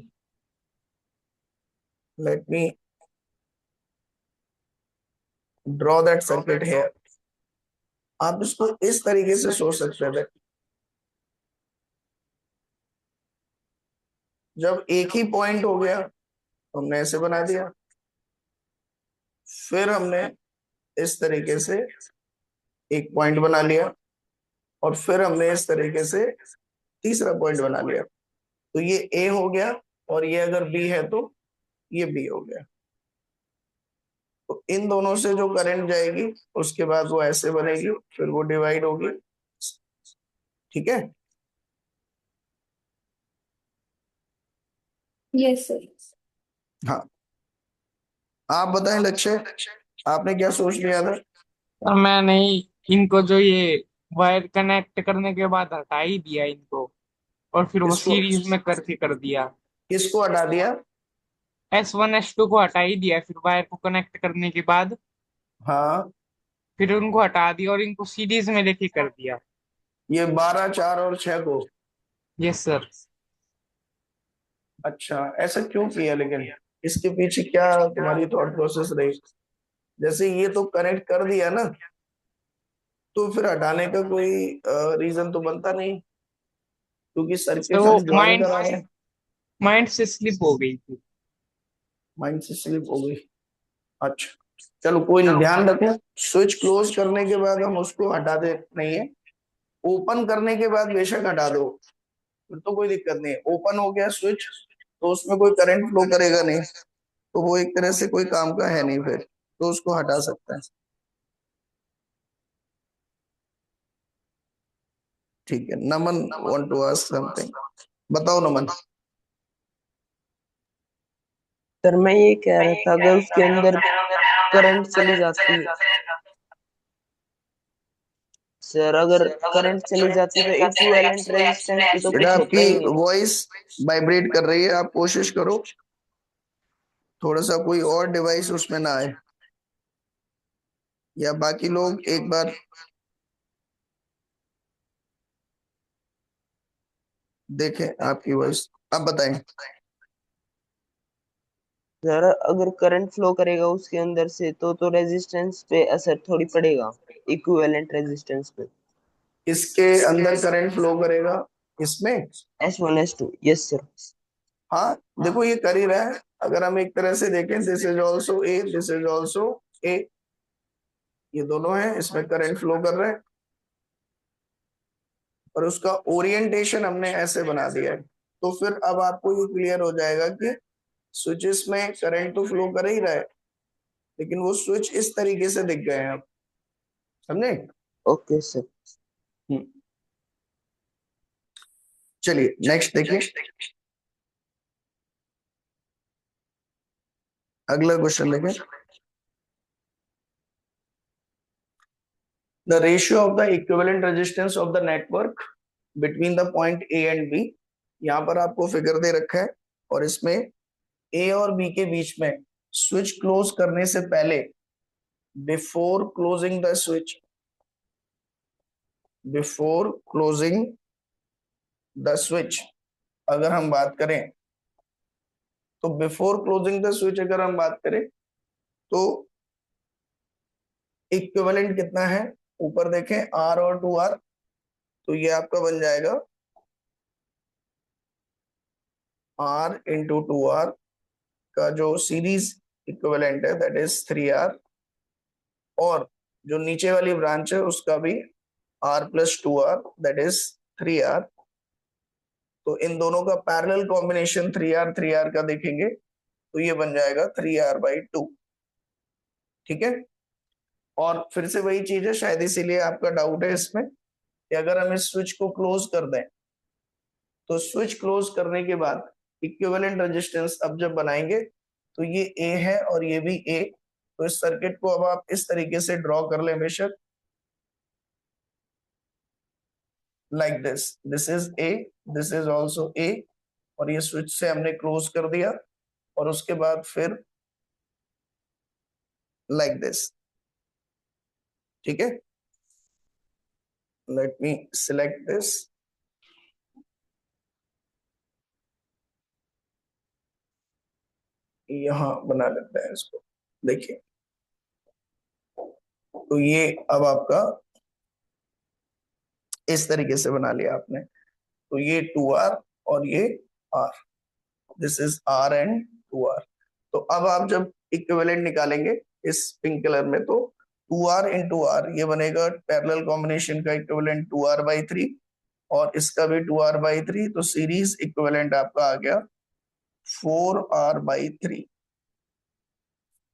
let me draw that circuit here. आप इसको इस तरीके से सोच सकते हैं, जब एक ही पॉइंट हो गया तो हमने ऐसे बना दिया, फिर हमने इस तरीके से एक पॉइंट बना लिया, और फिर हमने इस तरीके से तीसरा पॉइंट बना लिया, तो ये ए हो गया, और ये अगर बी है तो ये बी हो गया। तो इन दोनों से जो करंट जाएगी उसके बाद वो ऐसे बनेगी, फिर वो डिवाइड होगी, ठीक है। Yes sir. हाँ, आप बताएं लक्ष्य, आपने क्या सोच लिया था? और मैं नहीं, इनको जो ये वायर कनेक्ट करने के बाद हटा ही दिया इनको, और फिर वो किसको सीरीज में करके कर दिया। किसको हटा दिया? S1 S2 को हटा ही दिया, फिर वायर को कनेक्ट करने के बाद हाँ, फिर उनको हटा दिया और इनको सीरीज में लेके कर दिया। ये 12, 4 और 6 को। Yes sir. अच्छा, ऐसा क्यों किया लेकिन? इसके पीछे क्या तुम्हारी थॉट प्रोसेस रही? जैसे ये तो कनेक्ट कर दिया ना, तो फिर हटाने का कोई रीजन तो बनता नहीं, क्योंकि सर के तो वो साथ ज्वाइन माइंड करा रहे हैं। माइंड से स्लिप हो गई थी। माइंड से स्लिप हो गई। अच्छा, चलो कोई नहीं, ध्यान रखो। स्विच क्लोज करने के बाद हम उसको हटा दे नहीं है, ओपन करने के बाद बेशक हटा दो, फिर तो कोई दिक्कत नहीं है। ओपन हो गया स्विच, तो उसमें कोई करंट फ्लो करेगा नहीं, तो वो एक तरह से कोई काम का है नहीं, फिर तो उसको हटा सकते हैं। ठीक है, नमन वांट टू आस्क समथिंग, बताओ नमन। सर मैं ये कह रहा था, अगर उसके अंदर करंट चली जाती है, सर अगर करंट चली जाती तो इक्विवेलेंट रेजिस्टेंस भी तो बेटा कुछ होता आपकी ही नहीं। वॉइस वाइब्रेट कर रही है, आप कोशिश करो थोड़ा सा कोई और डिवाइस उसमें ना आए, या बाकी लोग एक बार देखें आपकी वॉइस। आप बताएं। सर अगर करंट फ्लो करेगा उसके अंदर से तो रेजिस्टेंस पे असर थोड़ी पड़ेगा, इक्विवेलेंट रेजिस्टेंस पे। इसके अंदर करंट फ्लो करेगा, इसमें? S1 S2, yes sir. हाँ, देखो ये कर ही रहा है। अगर हम एक तरह से देखें, this is also a, this is also a, ये दोनों हैं, इसमें करंट फ्लो कर रहे हैं, और उसका ओरिएंटेशन हमने ऐसे बना दिया है। तो फिर अब आपको ये क्लियर हो जाएगा कि स्विचेस में करंट तो फ्लो कर ही रहा है, लेकिन वो स्विच इस तरीके से दिख गए हैं अब, समझे? Okay sir. हम्म। चलिए नेक्स्ट देखिए, अगला क्वेश्चन देखें। The ratio of the equivalent resistance of the network between the point A and B, यहाँ पर आपको फिगर दे रखा है, और इसमें ए और बी के बीच में स्विच क्लोज करने से पहले, before closing the switch, before closing the switch अगर हम बात करें, तो बिफोर क्लोजिंग द स्विच अगर हम बात करें, तो इक्विवेलेंट कितना है? ऊपर देखें, आर और 2R, तो ये आपका बन जाएगा R इंटू 2R का जो सीरीज इक्विवेलेंट है, दैट इज 3R, और जो नीचे वाली ब्रांच है उसका भी R plus 2R, that is 3R। तो इन दोनों का पैरेलल कॉम्बिनेशन 3R का देखेंगे, तो ये बन जाएगा 3R/2। ठीक है, और फिर से वही चीज है, शायद इसीलिए आपका डाउट है इसमें, कि अगर हम इस स्विच को क्लोज कर दें, तो स्विच क्लोज करने के बाद इक्विवेलेंट रेजिस्टेंस अब जब बनाएंगे, तो ये ए है और ये भी ए, तो इस सर्किट को अब आप इस तरीके से ड्रॉ कर लें बेशक, like this is a, this is also a, और ये स्विच से हमने क्लोज कर दिया, और उसके बाद फिर लाइक दिस। ठीक है, लेट मी सिलेक्ट दिस, यहां बना लेते हैं इसको। देखिए, तो ये अब आपका इस तरीके से बना लिया आपने, तो ये 2R और ये R, this is R and 2R। तो अब आप जब इक्विवेलेंट निकालेंगे इस पिंक कलर में, तो 2R इंटू R ये बनेगा पैरेलल कॉम्बिनेशन का इक्विवेलेंट 2R/3, और इसका भी 2R/3, तो सीरीज इक्विवेलेंट आपका आ गया 4R/3।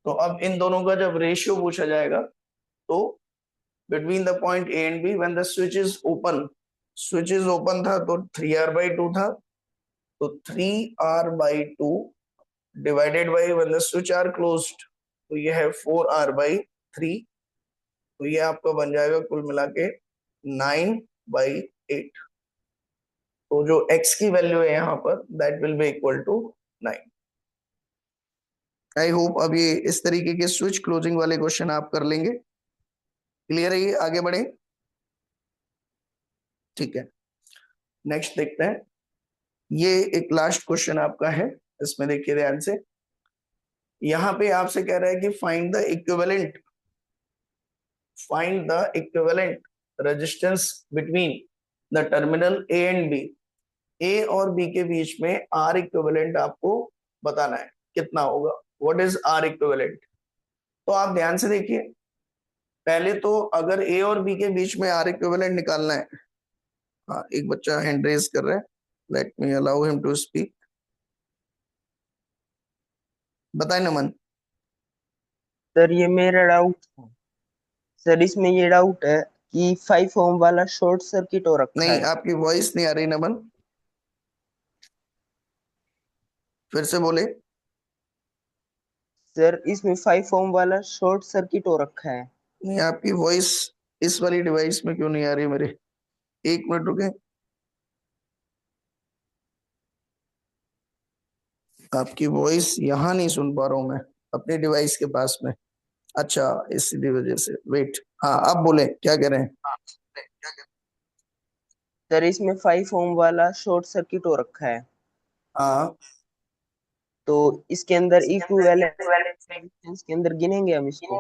तो अब इन दोनों का जब रेशियो पूछा जाएगा, तो between the point A and B when the switch is open, switch is open था तो 3R/2 था, तो 3R/2 divided by when the switch are closed, तो ये है 4R/3, तो ये आपका बन जाएगा कुल मिला के 9/8। तो जो x की वैल्यू है यहाँ पर that will be equal to 9। I hope अब ये इस तरीके के स्विच क्लोजिंग वाले क्वेश्चन आप कर लेंगे। क्लियर है, ये आगे बढ़े। ठीक है, नेक्स्ट देखते हैं। ये एक लास्ट क्वेश्चन आपका है, इसमें देखिए ध्यान से। यहाँ पे आपसे कह रहा है कि find the equivalent resistance between the terminal A and B. A और बी के बीच में आर इक्विवेलेंट आपको बताना है, कितना होगा। What is R equivalent? तो आप ध्यान से देखिए, पहले तो अगर ए और बी के बीच में आर इक्विवेलेंट निकालना है। हाँ, एक बच्चा हैंड रेज कर रहा है, let me allow him to speak. बताए नमन। सर ये मेरा डाउट था। सर इसमें ये डाउट है कि 5 ओम वाला शॉर्ट सर्किट हो रखा नहीं, है। आपकी वॉइस नहीं आ रही नमन, फिर से बोले। सर इसमें 5 ओम वाला शॉर्ट सर्किट हो रखा है। नहीं, आपकी वॉइस इस वाली डिवाइस में क्यों नहीं आ रही मेरे? एक मिनट रुके, आपकी वॉइस यहाँ नहीं सुन पा रहा हूँ मैं अपनी डिवाइस के पास में। अच्छा, इसी वजह से। वेट, हाँ आप बोले, क्या कह रहे हैं? सर इसमें 5 ओम वाला शॉर्ट सर्किट हो रखा है, हाँ तो इसके अंदर इक्विवेलेंट रेजिस्टेंस के अंदर गिनेंगे हम इसको।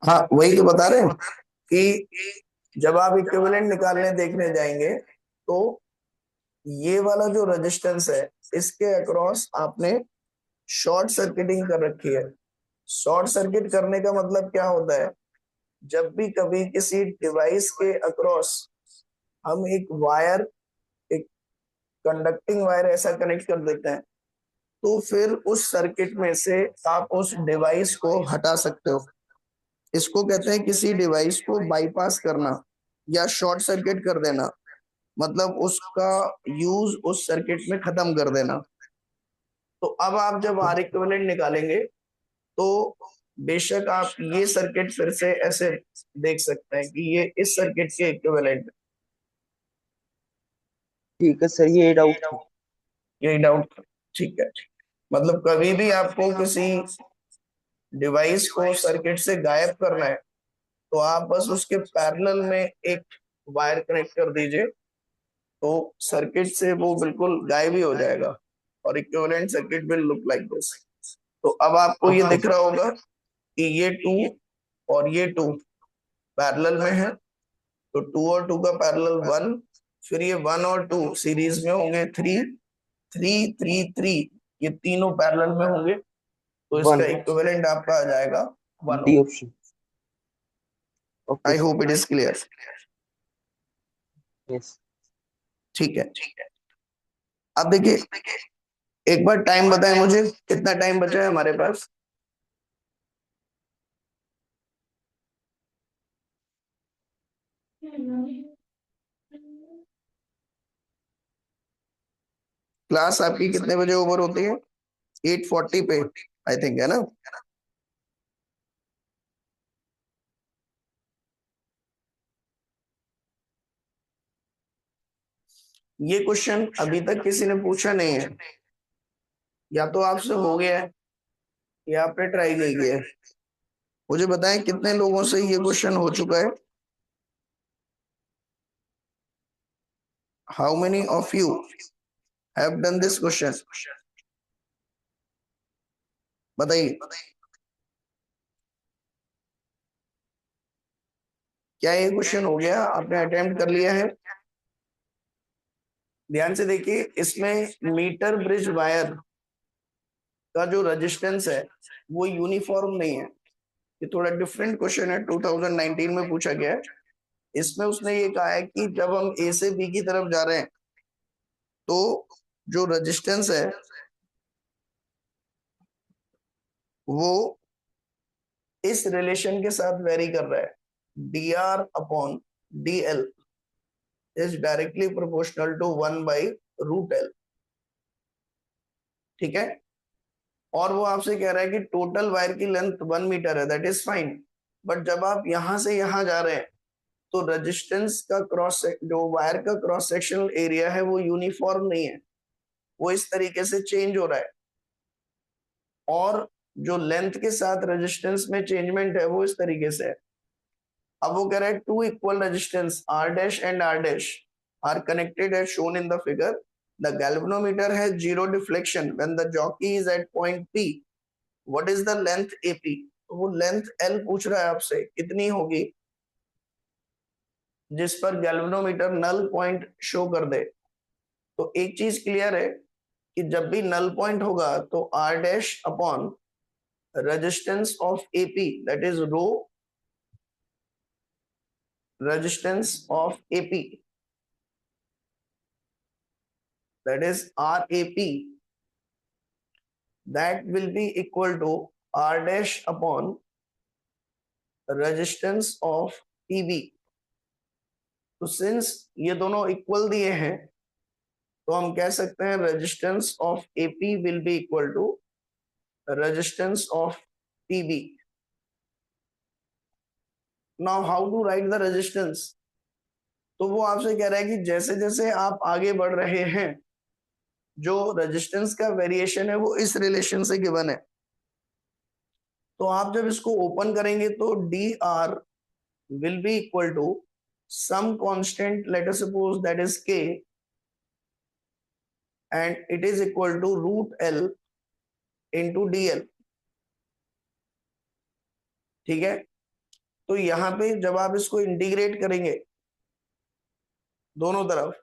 हाँ, वही तो बता रहे हैं कि जब आप इक्विवेलेंट निकालने देखने जाएंगे तो ये वाला जो रेजिस्टेंस है इसके अक्रॉस आपने शॉर्ट सर्किटिंग कर रखी है। शॉर्ट सर्किट करने का मतलब क्या होता है? जब भी कभी किसी डिवाइस के अक्रॉस हम एक वायर, एक कंडक्टिंग वायर ऐसा कनेक्ट कर देते हैं, तो फिर उस सर्किट में से आप उस डिवाइस को हटा सकते हो। इसको कहते हैं किसी डिवाइस को बाईपास करना या शॉर्ट सर्किट कर देना, मतलब उसका यूज उस सर्किट में खत्म कर देना। तो अब आप जब आर इक्विवेलेंट निकालेंगे तो बेशक आप ये सर्किट फिर से ऐसे देख सकते हैं कि ये इस सर्किट के इक्विवेलेंट। ठीक है सर, ये डाउट था। यही डाउट? ठीक है, मतलब कभी भी आपको किसी डिवाइस को सर्किट से गायब करना है तो आप बस उसके पैरेलल में एक वायर कनेक्ट कर दीजिए, तो सर्किट से वो बिल्कुल गायब ही हो जाएगा और equivalent circuit will look like this. तो अब आपको ये दिख रहा होगा कि ये 2 और ये 2 पैरेलल में है, तो 2 और 2 का पैरेलल 1, फिर ये 1 और 2 सीरीज में होंगे 3, 3 3 3, ये तीनों पैरेलल में होंगे, तो इसका 1 इक्विवेलेंट आपका आ जाएगा 1 डी ohm. Option. Okay I hope sir. It is clear. Yes. ठीक है, अब देखिए, एक बार टाइम बताएं मुझे, कितना टाइम बचा है हमारे पास? क्लास आपकी कितने बजे ओवर होती है? 8:40 पे आई थिंक, है ना? ये क्वेश्चन अभी तक किसी ने पूछा नहीं है, या तो आपसे हो गया है या आपने ट्राई नहीं किया है। मुझे बताएं कितने लोगों से ये क्वेश्चन हो चुका है? How many of you have done this question? बताइए, क्या ये क्वेश्चन हो गया, आपने अटेम्प्ट कर लिया है? ध्यान से देखिए, इसमें मीटर ब्रिज वायर का जो रेजिस्टेंस है वो यूनिफॉर्म नहीं है। ये थोड़ा डिफरेंट क्वेश्चन है, 2019 में पूछा गया है। इसमें उसने ये कहा है कि जब हम ए से बी की तरफ जा रहे हैं तो जो रेजिस्टेंस है वो इस रिलेशन के साथ वेरी कर रहा है, dr/dl। Is directly proportional to 1/√L। ठीक है, और वो आपसे कह रहा है कि टोटल वायर की लेंथ 1 मीटर है, दैट इज फाइन। बट जब आप यहां से यहां जा रहे हैं तो रेजिस्टेंस का जो वायर का क्रॉस सेक्शनल एरिया है वो यूनिफॉर्म नहीं है, वो इस तरीके से चेंज हो रहा है, और जो लेंथ के साथ रेजिस्टेंस में चेंजमेंट है वो इस तरीके से है। अब वो कह रहा है two equal resistance R dash and R dash are connected as shown in the figure. The galvanometer has zero deflection when the jockey is at point P. What is the length AP? तो वो length L पूछ रहा है आपसे, कितनी होगी जिस पर गैल्वेनोमीटर नल पॉइंट शो कर दे। तो एक चीज क्लियर है कि जब भी नल पॉइंट होगा तो R dash upon resistance of AP, that is rho resistance of AP, that is RAP, that will be equal to R dash upon resistance of PB। तो सिंस ये दोनों इक्वल दिए हैं तो हम कह सकते हैं resistance of AP will be equal to resistance of PB। Now how to write the resistance? तो वो आपसे कह रहा है कि जैसे जैसे आप आगे बढ़ रहे हैं जो रेजिस्टेंस का वेरिएशन है वो इस रिलेशन से गिवन है। तो आप जब इसको ओपन करेंगे तो d R will be equal to some constant, let us suppose that is K, and it is equal to √L into DL। ठीक है, तो यहां पे जब आप इसको इंटीग्रेट करेंगे दोनों तरफ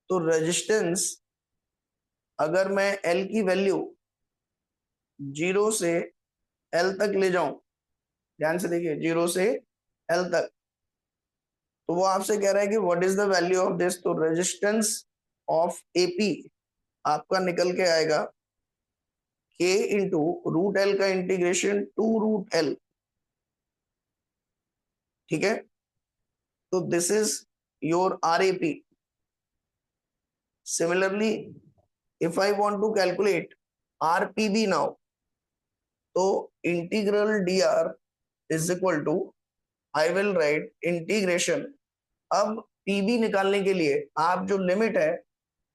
तो रेजिस्टेंस, अगर मैं L की वैल्यू 0 से L तक ले जाऊं, ध्यान से देखिए 0 से L तक, तो वो आपसे कह रहा है कि what is the value of this. तो रेजिस्टेंस ऑफ AP आपका निकल के आएगा K इंटू √L का इंटीग्रेशन 2√L। ठीक है, तो this is your RAP। Similarly if I want to calculate RPB now, तो integral dr is equal to, I will write integration. अब PB निकालने के लिए आप जो लिमिट है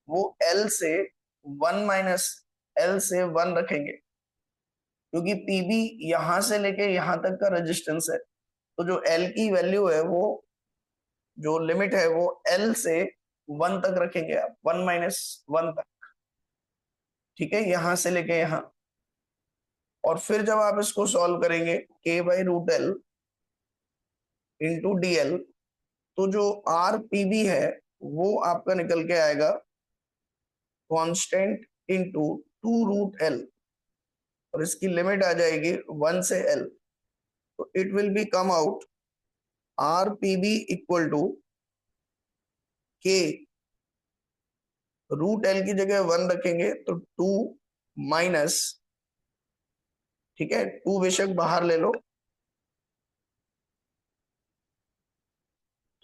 वो L से 1 माइनस L से 1 रखेंगे, क्योंकि PB यहां से लेके यहां तक का रेजिस्टेंस है। तो जो L की वैल्यू है वो, जो लिमिट है वो L से 1 तक रखेंगे आप, 1 माइनस 1 तक। ठीक है, यहां से लेके यहां, और फिर जब आप इसको सॉल्व करेंगे K/√L इंटू DL, तो जो RPB है वो आपका निकल के आएगा कांस्टेंट इंटू 2√L, और इसकी लिमिट आ जाएगी 1 से L। तो it will be come out RPB equal to K, √L की जगह 1 रखेंगे तो 2 माइनस, ठीक है 2 बेशक बाहर ले लो,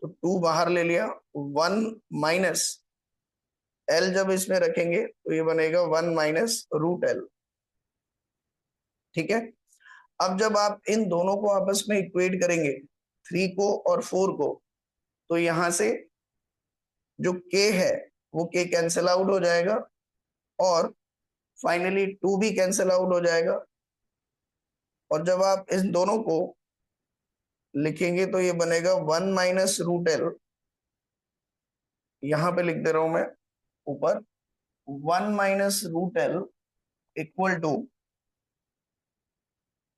तो 2 बाहर ले लिया, 1 माइनस L जब इसमें रखेंगे तो ये बनेगा 1 माइनस √L। ठीक है, अब जब आप इन दोनों को आपस में इक्वेट करेंगे 3 को और 4 को, तो यहां से जो K है वो K कैंसिल आउट हो जाएगा, और फाइनली 2 भी कैंसिल आउट हो जाएगा। और जब आप इन दोनों को लिखेंगे तो ये बनेगा 1 माइनस √L, यहां पे लिख दे रहा हूं मैं ऊपर, 1 minus √L equal to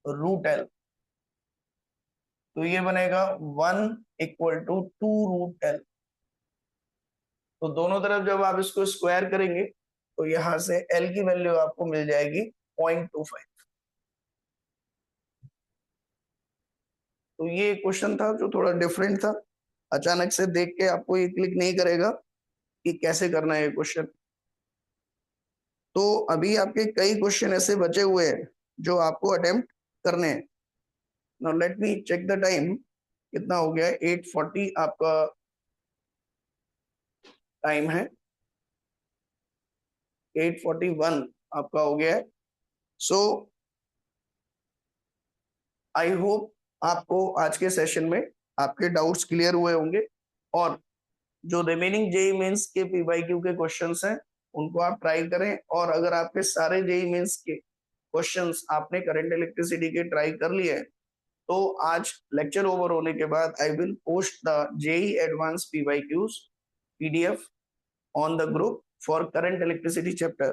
√L। तो ये बनेगा 1 इक्वल टू 2√L। तो दोनों तरफ जब आप इसको स्क्वायर करेंगे तो यहां से L की वैल्यू आपको मिल जाएगी 0.25। तो ये क्वेश्चन था जो थोड़ा डिफरेंट था, अचानक से देख के आपको ये क्लिक नहीं करेगा कि कैसे करना है ये क्वेश्चन। तो अभी आपके कई क्वेश्चन ऐसे बचे हुए हैं जो आपको अटेम्प्ट करने हैं। Now let me check the time, कितना हो गया, 8:40 आपका टाइम है 8:41 आपका हो गया है। सो आई होप आपको आज के सेशन में आपके डाउट्स क्लियर हुए होंगे, और जो रिमेनिंग जेई मेंस के पीवाईक्यू के क्वेश्चंस हैं उनको आप ट्राई करें। और अगर आपके सारे जेई मेंस के क्वेश्चंस आपने करंट इलेक्ट्रिसिटी के ट्राई कर लिए हैं, तो आज लेक्चर ओवर होने के बाद I will post the JEE advance PYQs PDF on the group for current electricity chapter.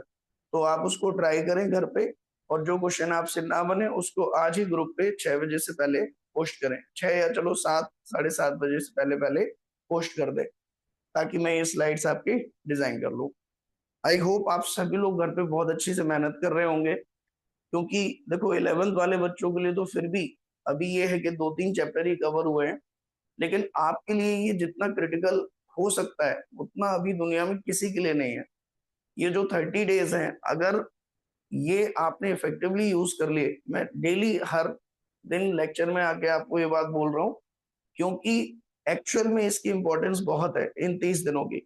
तो आप उसको ट्राई करें घर पे, और जो क्वेश्चन आपसे ना बने उसको आज ही ग्रुप पे 6 बजे से पहले पोस्ट करें। 6 या चलो 7, 7:30 बजे से पहले पहले पोस्ट कर दें, ताकि मैं ये स्लाइड्स आपकी डिजाइन कर लूँ। आई होप आप सभी लोग घर पे बहुत अच्छी से मेहनत कर रहे होंगे, क्योंकि देखो 11th वाले बच्चों के लिए तो फिर भी अभी ये है कि 2-3 चैप्टर ही कवर हुए हैं, लेकिन आपके लिए ये जितना क्रिटिकल हो सकता है उतना अभी दुनिया में किसी के लिए नहीं है। ये जो 30 डेज हैं, अगर ये आपने इफेक्टिवली यूज कर लिए, मैं डेली हर दिन लेक्चर में आके आपको ये बात बोल रहा हूँ, क्योंकि एक्चुअल में इसकी इंपॉर्टेंस बहुत है इन 30 दिनों की।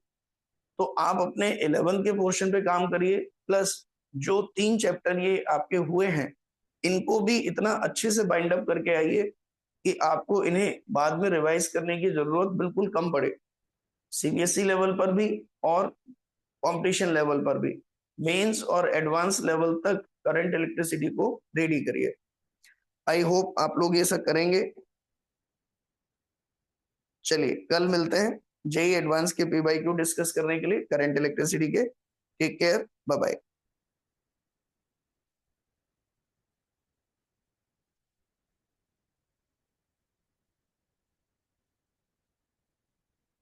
तो आप अपने 11 के पोर्शन पे काम करिए, प्लस जो 3 चैप्टर ये आपके हुए हैं इनको भी इतना अच्छे से बाइंड अप करके आइए कि आपको इन्हें बाद में रिवाइज करने की जरूरत बिल्कुल कम पड़े। सीबीएसई लेवल पर भी और कंपटीशन लेवल पर भी, मेंस और एडवांस लेवल तक करंट इलेक्ट्रिसिटी को रेडी करिए। आई होप आप लोग ये सब करेंगे। चलिए कल मिलते हैं जेई एडवांस के पीवाईक्यू डिस्कस करने के लिए करंट इलेक्ट्रिसिटी के। Take care, bye bye.